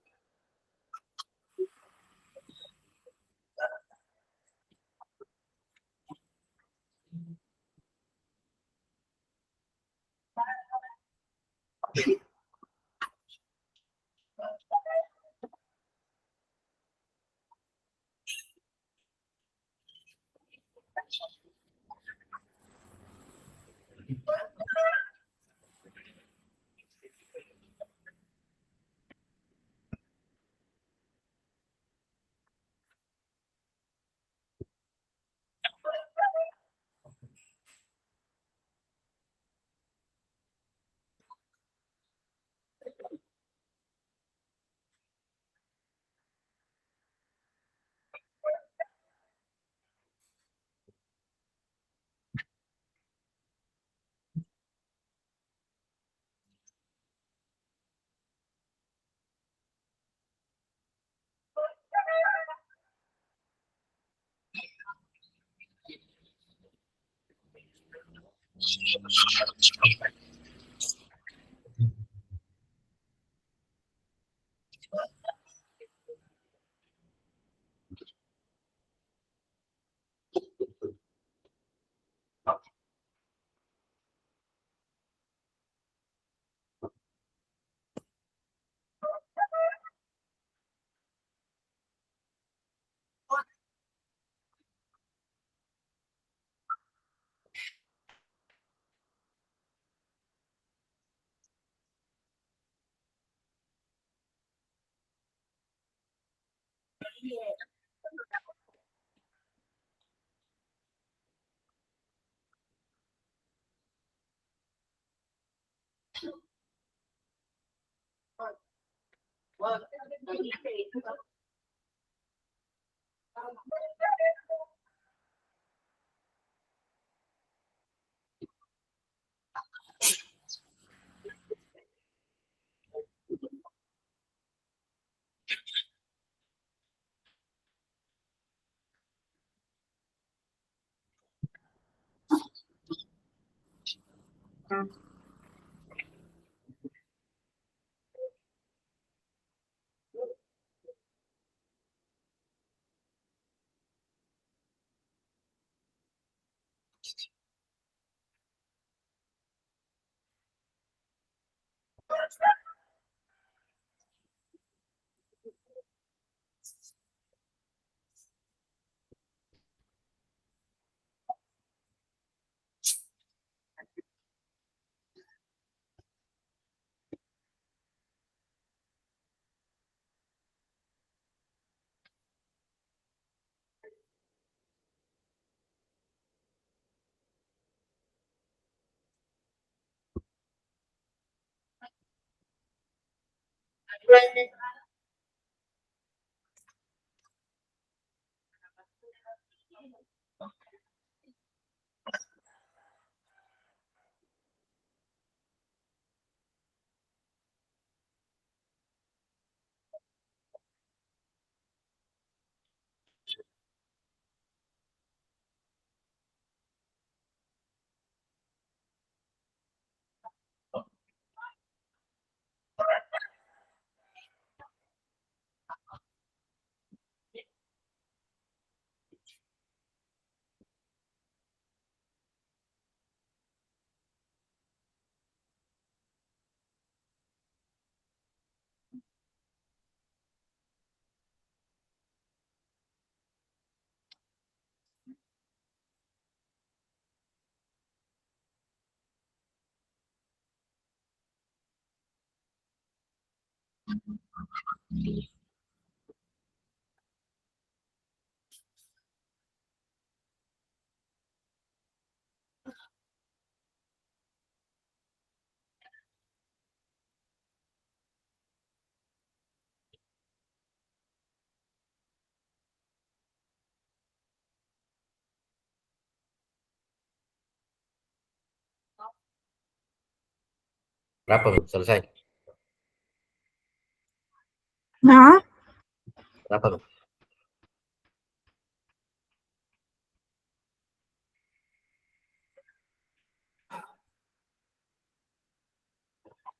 Berapa Bu? Selesai? Nah, Berapa Bu?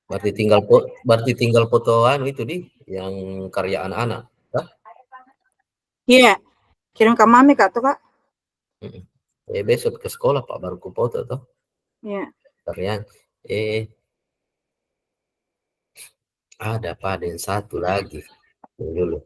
Berarti tinggal fotoan itu di yang karya anak-anak. Hah? iya. Kirim ke mami kak tuh kak. Mm-mm. Besok ke sekolah Pak baru ku foto toh Iya. karya. Ada Pak ada yang satu lagi. Tunggu dulu.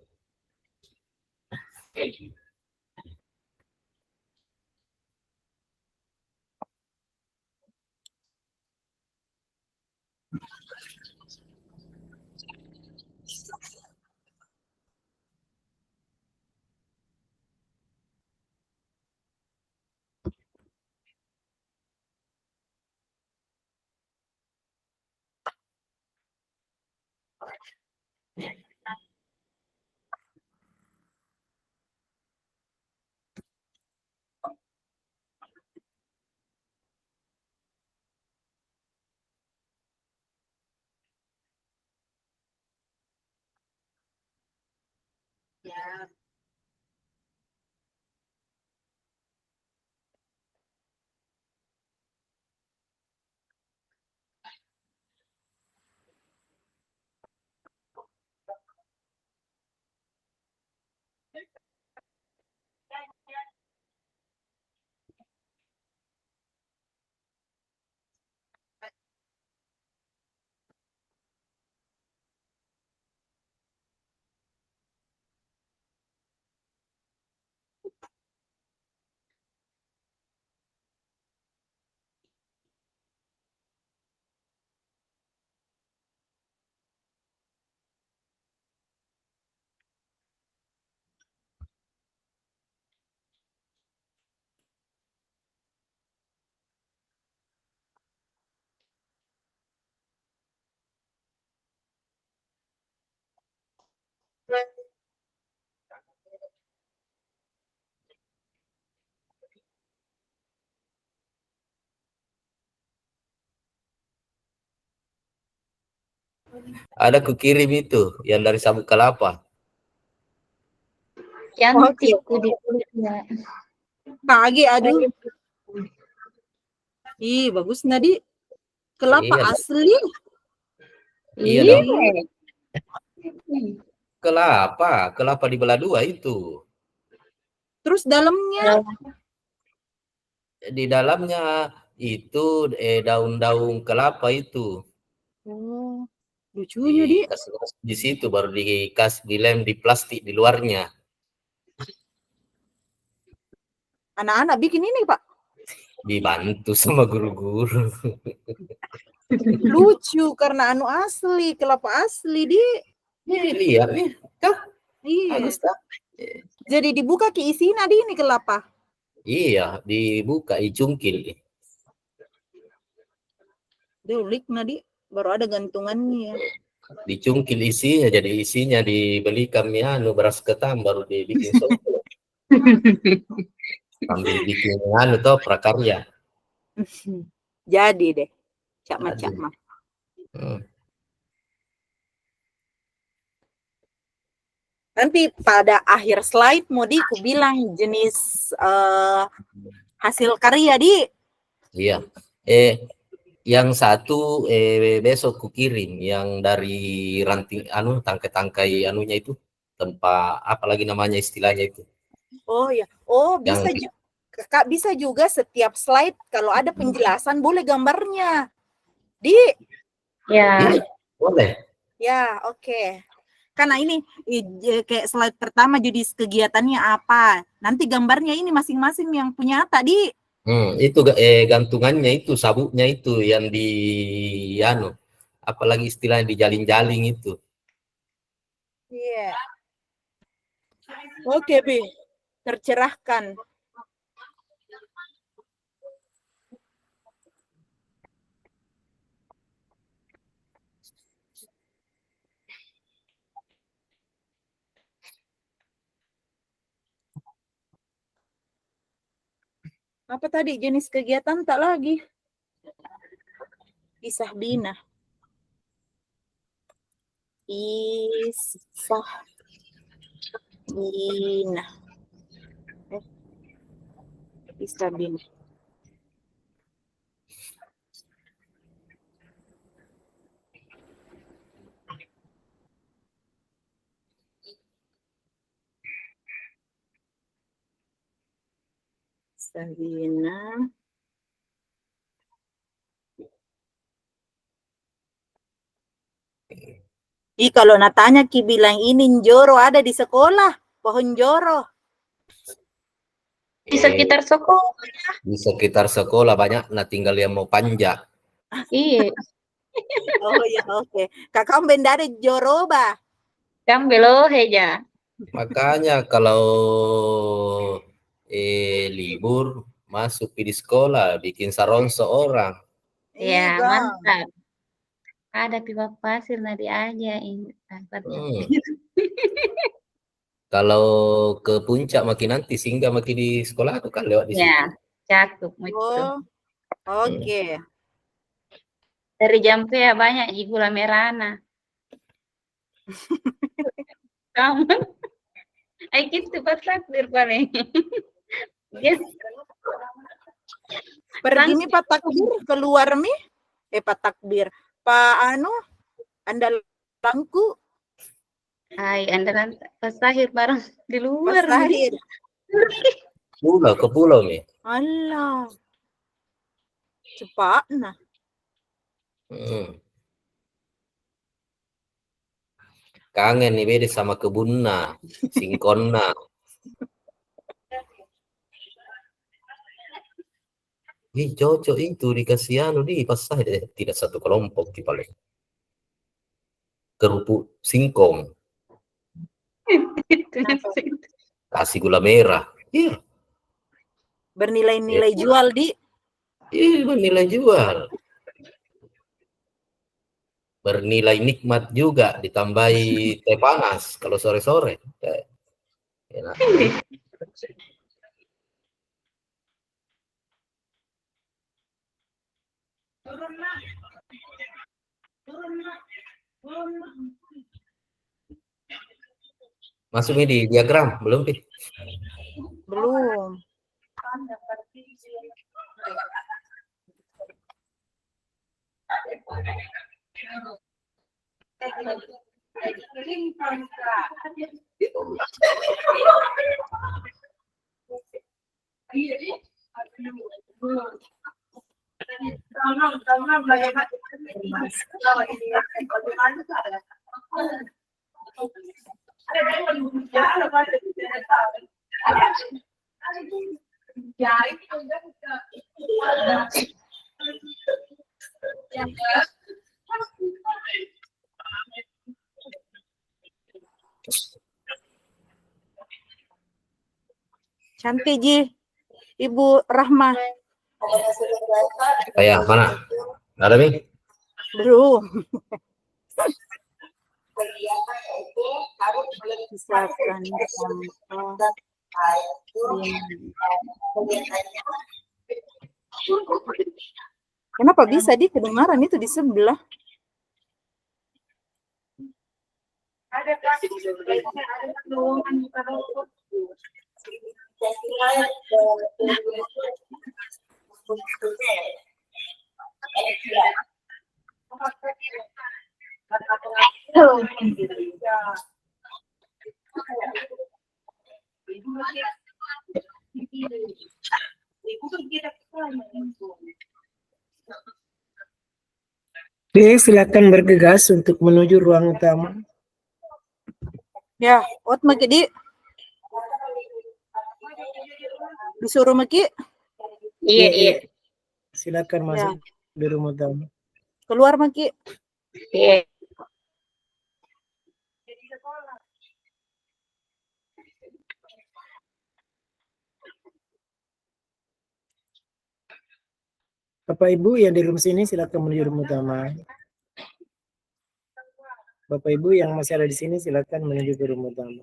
Ada kukirim itu yang dari sabuk kelapa. Cantik kulit kulitnya. Kak Agi, aduh. Ih, bagus Nadi. Kelapa Iya, asli. iya Iya. dong. Kelapa dibelah dua itu. Terus dalamnya. Di dalamnya itu daun-daun kelapa itu. Oh, lucunya di. Di situ baru dikasih dilem di plastik di luarnya. Anak-anak bikin ini Pak. Dibantu sama guru-guru. Lucu karena anu asli, kelapa asli di. Nih lihat nih, kah? Iya. Bagus kah? Jadi dibuka ke isinya di ini kelapa. Iya, dibuka icungkil. Ulik Nadi, baru ada gantungannya. Dicungkil isinya, jadi isinya dibelikan anu beras ketan baru dibikin soto. Sambil bikin anu toh prakarya. Jadi deh, cak Jadi. mah. Nanti pada akhir slide Modi ku bilang jenis hasil karya di. Iya. Yang satu besok ku kirim yang dari ranting anu tangkai-tangkai anunya itu tempat apa lagi namanya istilahnya itu. Oh ya. Oh, bisa Yang Kak bisa juga setiap slide kalau ada penjelasan boleh gambarnya. Di. Ya. iya, boleh. Ya, oke. Karena ini kayak slide pertama jadi kegiatannya apa. Nanti gambarnya ini masing-masing yang punya tadi. Itu gantungannya itu sabuknya itu yang di anu apalagi istilahnya dijaling-jaling itu. Iya. Oke, Bi. Tercerahkan. Apa tadi jenis kegiatan tak lagi? Kisah Bina. Isabina. Isabina. Sabina. Kalau natanya Ki bilang ini Njoro ada di sekolah, pohon Joro. Di sekitar sekolah. Di sekitar sekolah banyak, nah tinggal yang mau panjat. Iya, Oh ya oke. Kakak bendare Joroba. kan belok aja. Makanya kalau libur masuk di sekolah bikin sarong seorang. Ya, Iya. mantap. Ada pipa pasir nanti aja ini tempatnya. Kalau ke puncak makin nanti singgah makin di sekolah aku kan lewat di Ya, situ. cakep itu. Oh, oke. Dari Jampe ya banyak di gula merana. Sama. Ay gitu pas takbir paling. Yes. Pergi mi Pak Takbir keluar mi. Pak Takbir. Pak anu andalangku Ay, andalan pas tahir bareng di luar. pas lahir. Pulau ke pulau nih. Allah. Cepat nah. Kangen nih beda sama kebunna, singkonna. Ih, cocok itu dikasih anu di pas saya tidak satu kelompok di paling. Kerupuk singkong, kasih gula merah. Iya, Bernilai-nilai jual di. iya bernilai jual. Bernilai nikmat juga, ditambahi teh panas kalau sore-sore. Enak. Masuk ini di diagram belum Pi? Belum. Cantik Ji. Ibu Rahma. Ayah mana? Ada Mi? Belum. Pisahkan sampah. Kenapa bisa di kedengaran itu di sebelah? Oke, silakan bergegas untuk menuju ruang utama. Ya, ot maki di. Disuruh maki. Iya, iya. Silakan masuk di ruang utama. Keluar maki. Iya. Bapak Ibu yang di room sini silakan menuju room utama. Bapak Ibu yang masih ada di sini silakan menuju ke room utama.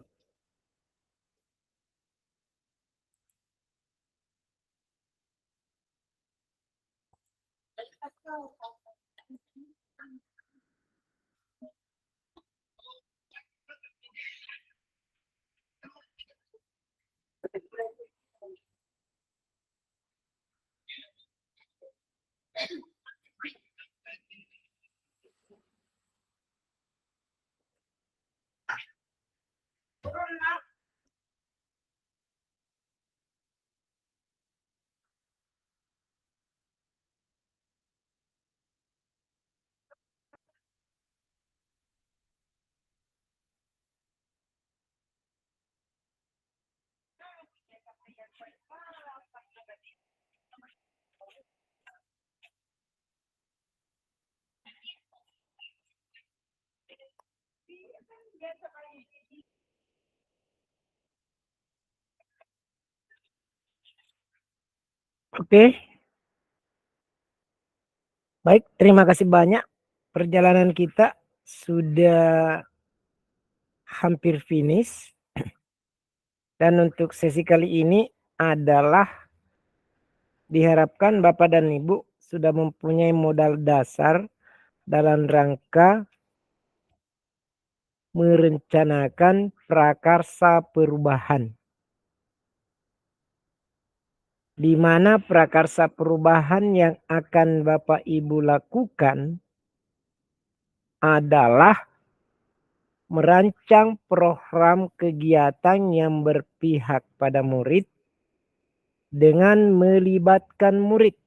Oke. Baik, terima kasih banyak. Perjalanan kita sudah hampir finish. Dan untuk sesi kali ini adalah diharapkan Bapak dan Ibu sudah mempunyai modal dasar dalam rangka merencanakan prakarsa perubahan. Di mana prakarsa perubahan yang akan Bapak Ibu lakukan adalah merancang program kegiatan yang berpihak pada murid dengan melibatkan murid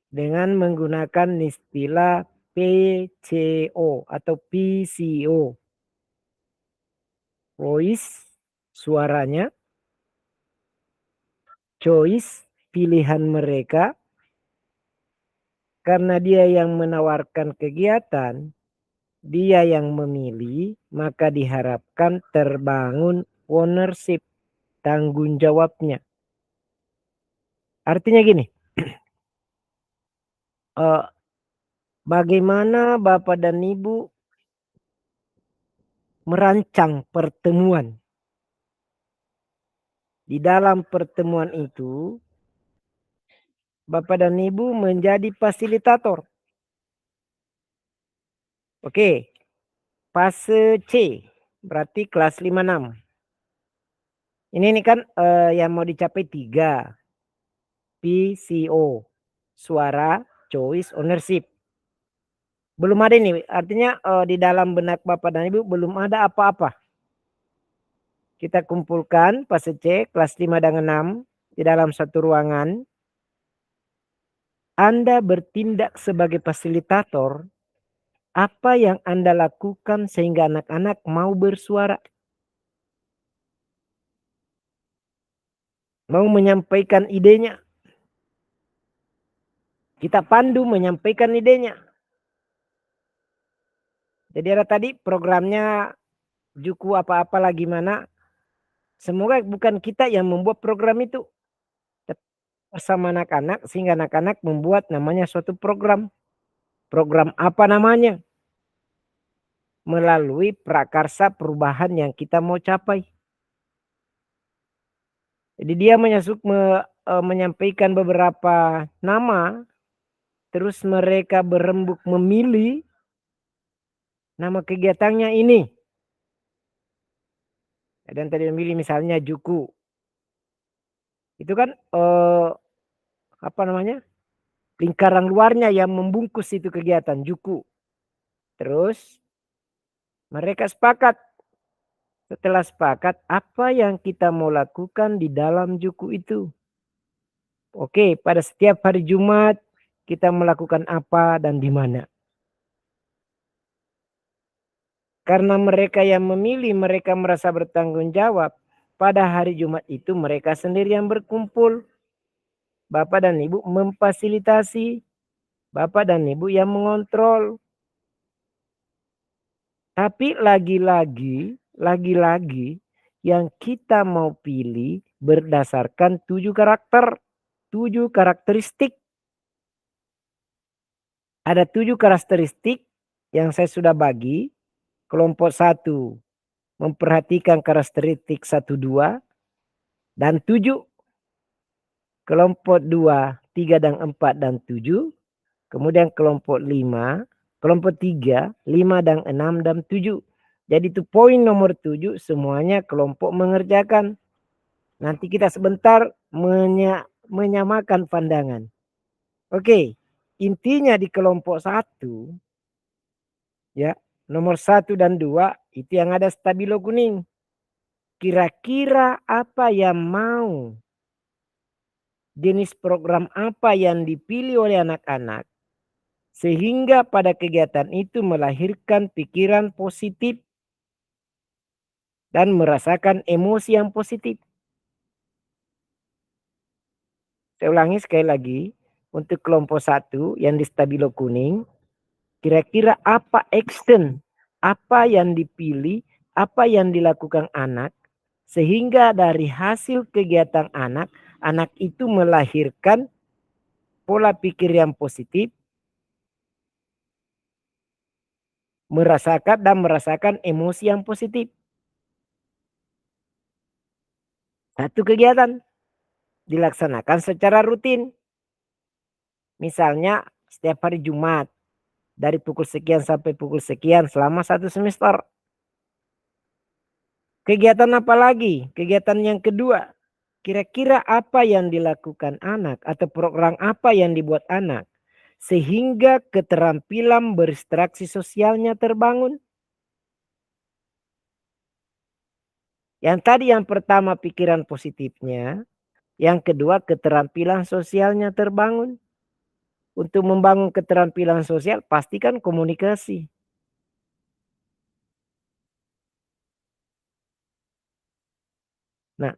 dengan menggunakan istilah PCO atau PCO. Voice, suaranya. Choice, pilihan mereka. Karena dia yang menawarkan kegiatan, dia yang memilih, maka diharapkan terbangun ownership, tanggung jawabnya. Artinya gini, bagaimana Bapak dan Ibu merancang pertemuan. Di dalam pertemuan itu, Bapak dan Ibu menjadi fasilitator. Oke, fase C, berarti kelas 5-6. Ini kan yang mau dicapai 3. PCO, suara, choice, ownership. Belum ada ini, artinya di dalam benak Bapak dan Ibu belum ada apa-apa. Kita kumpulkan fase C, kelas 5 dan 6 di dalam satu ruangan. Anda bertindak sebagai fasilitator. Apa yang Anda lakukan sehingga anak-anak mau bersuara? Mau menyampaikan idenya. Kita pandu menyampaikan idenya. Jadi ada tadi programnya Juku apa-apalah gimana. Semoga bukan kita yang membuat program itu. Bersama anak-anak sehingga anak-anak membuat namanya suatu program. Program apa namanya? Melalui prakarsa perubahan yang kita mau capai. Jadi dia menyampaikan beberapa nama. Terus mereka berembuk memilih nama kegiatannya ini. Dan tadi memilih misalnya Juku. Itu kan apa namanya? Lingkaran luarnya yang membungkus itu kegiatan Juku. Terus mereka sepakat. Setelah sepakat apa yang kita mau lakukan di dalam Juku itu. Oke, pada setiap hari Jumat kita melakukan apa dan di mana. Karena mereka yang memilih, mereka merasa bertanggung jawab. Pada hari Jumat itu mereka sendiri yang berkumpul. Bapak dan Ibu memfasilitasi. Bapak dan Ibu yang mengontrol. Tapi lagi-lagi yang kita mau pilih berdasarkan 7 karakter. 7 karakteristik. Ada 7 karakteristik yang saya sudah bagi. Kelompok 1 memperhatikan karakteristik 1, 2 dan 7. Kelompok 2, 3 dan 4 dan 7. Kemudian kelompok 5, kelompok 3, 5 dan 6 dan 7. Jadi itu poin nomor 7 semuanya kelompok mengerjakan. Nanti kita sebentar menyamakan pandangan. Oke, intinya di kelompok 1 ya. Nomor 1 dan 2 itu yang ada stabilo kuning. Kira-kira apa yang mau? Jenis program apa yang dipilih oleh anak-anak? Sehingga pada kegiatan itu melahirkan pikiran positif. Dan merasakan emosi yang positif. Saya ulangi sekali lagi. Untuk kelompok 1 yang di stabilo kuning. kira-kira apa action, apa yang dipilih, apa yang dilakukan anak, sehingga dari hasil kegiatan anak, anak itu melahirkan pola pikir yang positif, merasakan emosi yang positif. Satu kegiatan dilaksanakan secara rutin. Misalnya setiap hari Jumat dari pukul sekian sampai pukul sekian selama 1 semester. Kegiatan apa lagi? Kegiatan yang kedua, kira-kira apa yang dilakukan anak atau program apa yang dibuat anak sehingga keterampilan berinteraksi sosialnya terbangun. Yang tadi yang pertama pikiran positifnya, yang kedua keterampilan sosialnya terbangun. Untuk membangun keterampilan sosial pastikan komunikasi. Nah,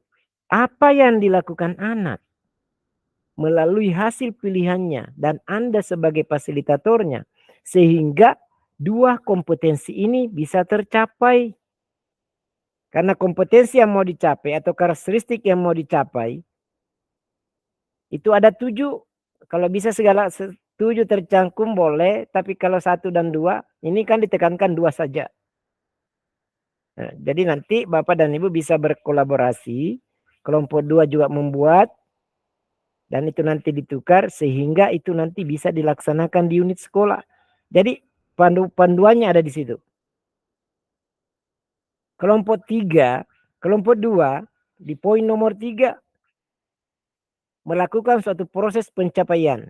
apa yang dilakukan anak melalui hasil pilihannya dan Anda sebagai fasilitatornya sehingga dua kompetensi ini bisa tercapai. Karena kompetensi yang mau dicapai atau karakteristik yang mau dicapai itu ada 7. Kalau bisa segala 7 tercangkum boleh, tapi kalau 1 dan 2 ini kan ditekankan 2 saja. Nah, jadi nanti Bapak dan Ibu bisa berkolaborasi, kelompok 2 juga membuat, dan itu nanti ditukar sehingga itu nanti bisa dilaksanakan di unit sekolah. Jadi panduannya ada di situ. Kelompok 3, kelompok 2 di poin nomor 3 melakukan suatu proses pencapaian.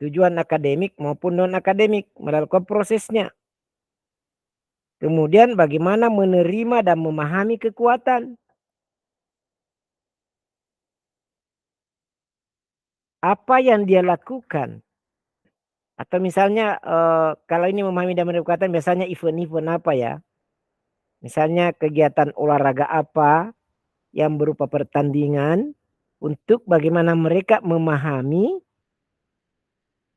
Tujuan akademik maupun non-akademik melakukan prosesnya. Kemudian bagaimana menerima dan memahami kekuatan. Apa yang dia lakukan. Atau misalnya kalau ini memahami dan menerima kekuatan biasanya event-event apa ya. Misalnya kegiatan olahraga apa yang berupa pertandingan untuk bagaimana mereka memahami,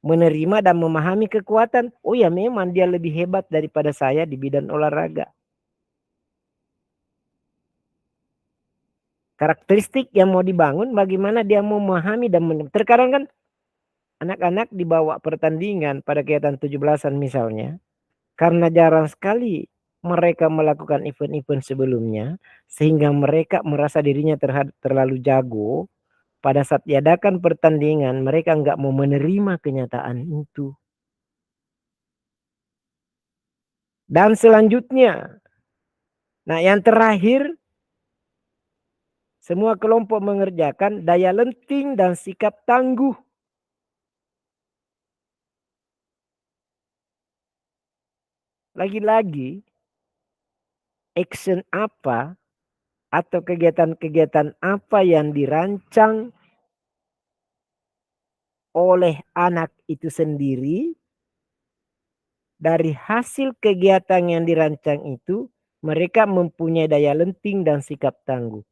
menerima dan memahami kekuatan. Oh ya memang dia lebih hebat daripada saya di bidang olahraga. Karakteristik yang mau dibangun bagaimana dia memahami dan terkadang kan anak-anak dibawa pertandingan pada kegiatan 17-an misalnya. Karena jarang sekali mereka melakukan event-event sebelumnya. Sehingga mereka merasa dirinya terlalu jago. Pada saat diadakan pertandingan mereka nggak mau menerima kenyataan itu. Dan selanjutnya. Nah yang terakhir. Semua kelompok mengerjakan daya lenting dan sikap tangguh. Lagi-lagi, action apa atau kegiatan-kegiatan apa yang dirancang oleh anak itu sendiri, dari hasil kegiatan yang dirancang itu, mereka mempunyai daya lenting dan sikap tangguh.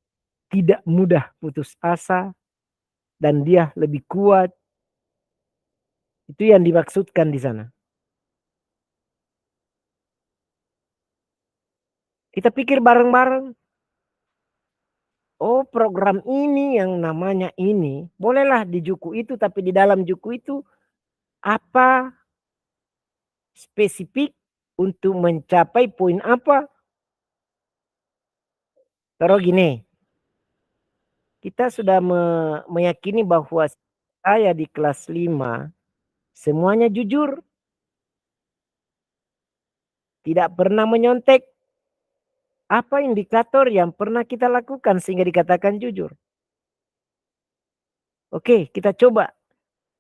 Tidak mudah putus asa, dan dia lebih kuat. Itu yang dimaksudkan di sana. Kita pikir bareng-bareng. Oh program ini yang namanya ini. Bolehlah di juku itu. Tapi di dalam juku itu. Apa spesifik untuk mencapai poin apa. Taruh gini. Kita sudah meyakini bahwa saya di kelas 5. Semuanya jujur. Tidak pernah menyontek. Apa indikator yang pernah kita lakukan sehingga dikatakan jujur? Oke, kita coba.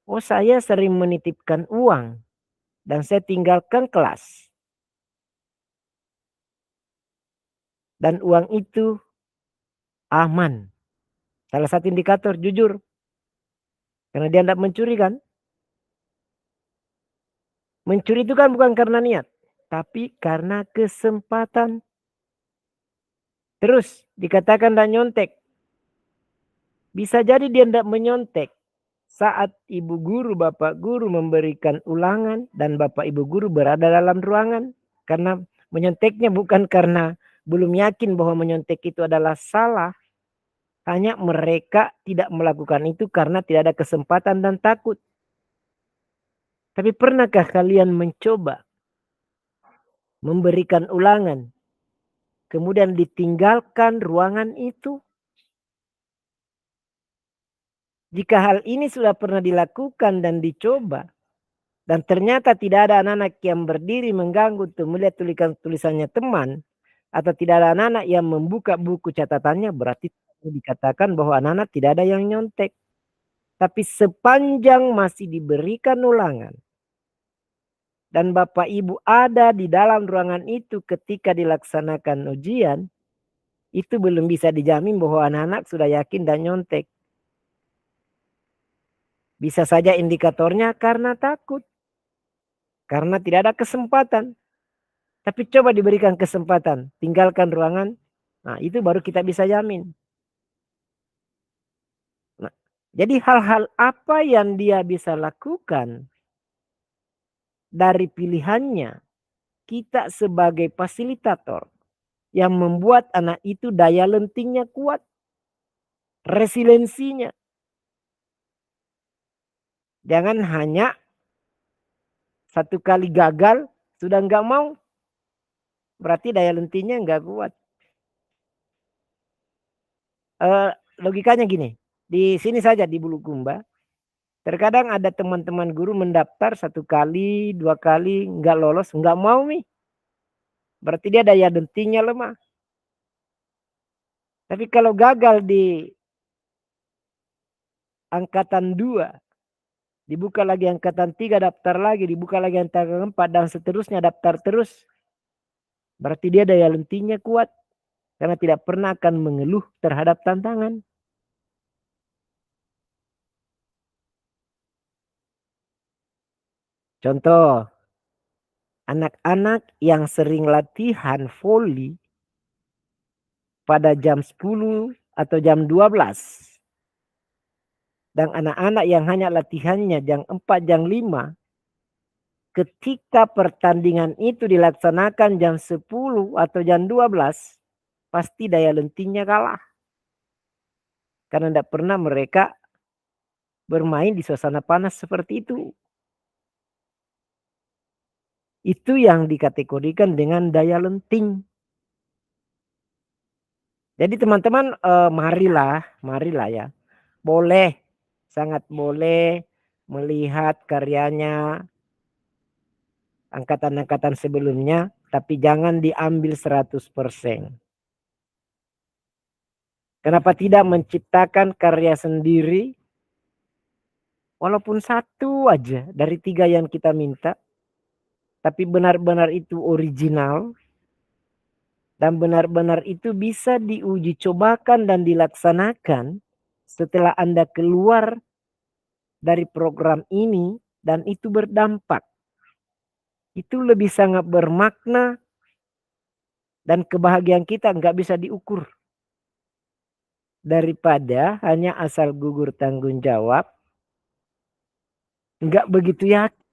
Oh, saya sering menitipkan uang dan saya tinggalkan kelas. Dan uang itu aman. Salah satu indikator jujur. Karena dia tidak mencuri kan? Mencuri itu kan bukan karena niat, tapi karena kesempatan. Terus dikatakan tidak nyontek. Bisa jadi dia tidak menyontek. saat ibu guru, bapak guru memberikan ulangan dan bapak ibu guru berada dalam ruangan. Karena menyonteknya bukan karena belum yakin bahwa menyontek itu adalah salah. Hanya mereka tidak melakukan itu karena tidak ada kesempatan dan takut. Tapi pernahkah kalian mencoba memberikan ulangan, kemudian ditinggalkan ruangan itu? Jika hal ini sudah pernah dilakukan dan dicoba, dan ternyata tidak ada anak-anak yang berdiri mengganggu untuk melihat tulisannya teman, atau tidak ada anak-anak yang membuka buku catatannya, berarti dikatakan bahwa anak-anak tidak ada yang nyontek. Tapi sepanjang masih diberikan ulangan, dan Bapak Ibu ada di dalam ruangan itu ketika dilaksanakan ujian, itu belum bisa dijamin bahwa anak-anak sudah yakin dan nyontek. Bisa saja indikatornya karena takut. Karena tidak ada kesempatan. Tapi coba diberikan kesempatan. Tinggalkan ruangan. Nah, itu baru kita bisa jamin. Nah, jadi hal-hal apa yang dia bisa lakukan dari pilihannya, kita sebagai fasilitator yang membuat anak itu daya lentingnya kuat. Resiliensinya. Jangan hanya satu kali gagal sudah nggak mau. Berarti daya lentingnya nggak kuat. Logikanya gini. Di sini saja di Bulukumba. Terkadang ada teman-teman guru mendaftar 1 kali, 2 kali nggak lolos, nggak mau nih. Berarti dia daya lentingnya lemah. Tapi kalau gagal di angkatan 2, dibuka lagi angkatan 3, daftar lagi, dibuka lagi angkatan 4, dan seterusnya daftar terus. Berarti dia daya lentingnya kuat. Karena tidak pernah akan mengeluh terhadap tantangan. Contoh, anak-anak yang sering latihan voli pada jam 10 atau jam 12. Dan anak-anak yang hanya latihannya jam 4, jam 5. Ketika pertandingan itu dilaksanakan jam 10 atau jam 12. Pasti daya lentingnya kalah. Karena tidak pernah mereka bermain di suasana panas seperti itu. Itu yang dikategorikan dengan daya lenting. Jadi teman-teman marilah ya. Boleh, sangat boleh melihat karyanya angkatan-angkatan sebelumnya, tapi jangan diambil 100%. Kenapa tidak menciptakan karya sendiri? Walaupun 1 aja dari 3 yang kita minta, tapi benar-benar itu original, dan benar-benar itu bisa diuji cobakan dan dilaksanakan setelah Anda keluar dari program ini, dan itu berdampak. Itu lebih sangat bermakna, dan kebahagiaan kita nggak bisa diukur. Daripada hanya asal gugur tanggung jawab, nggak begitu yakin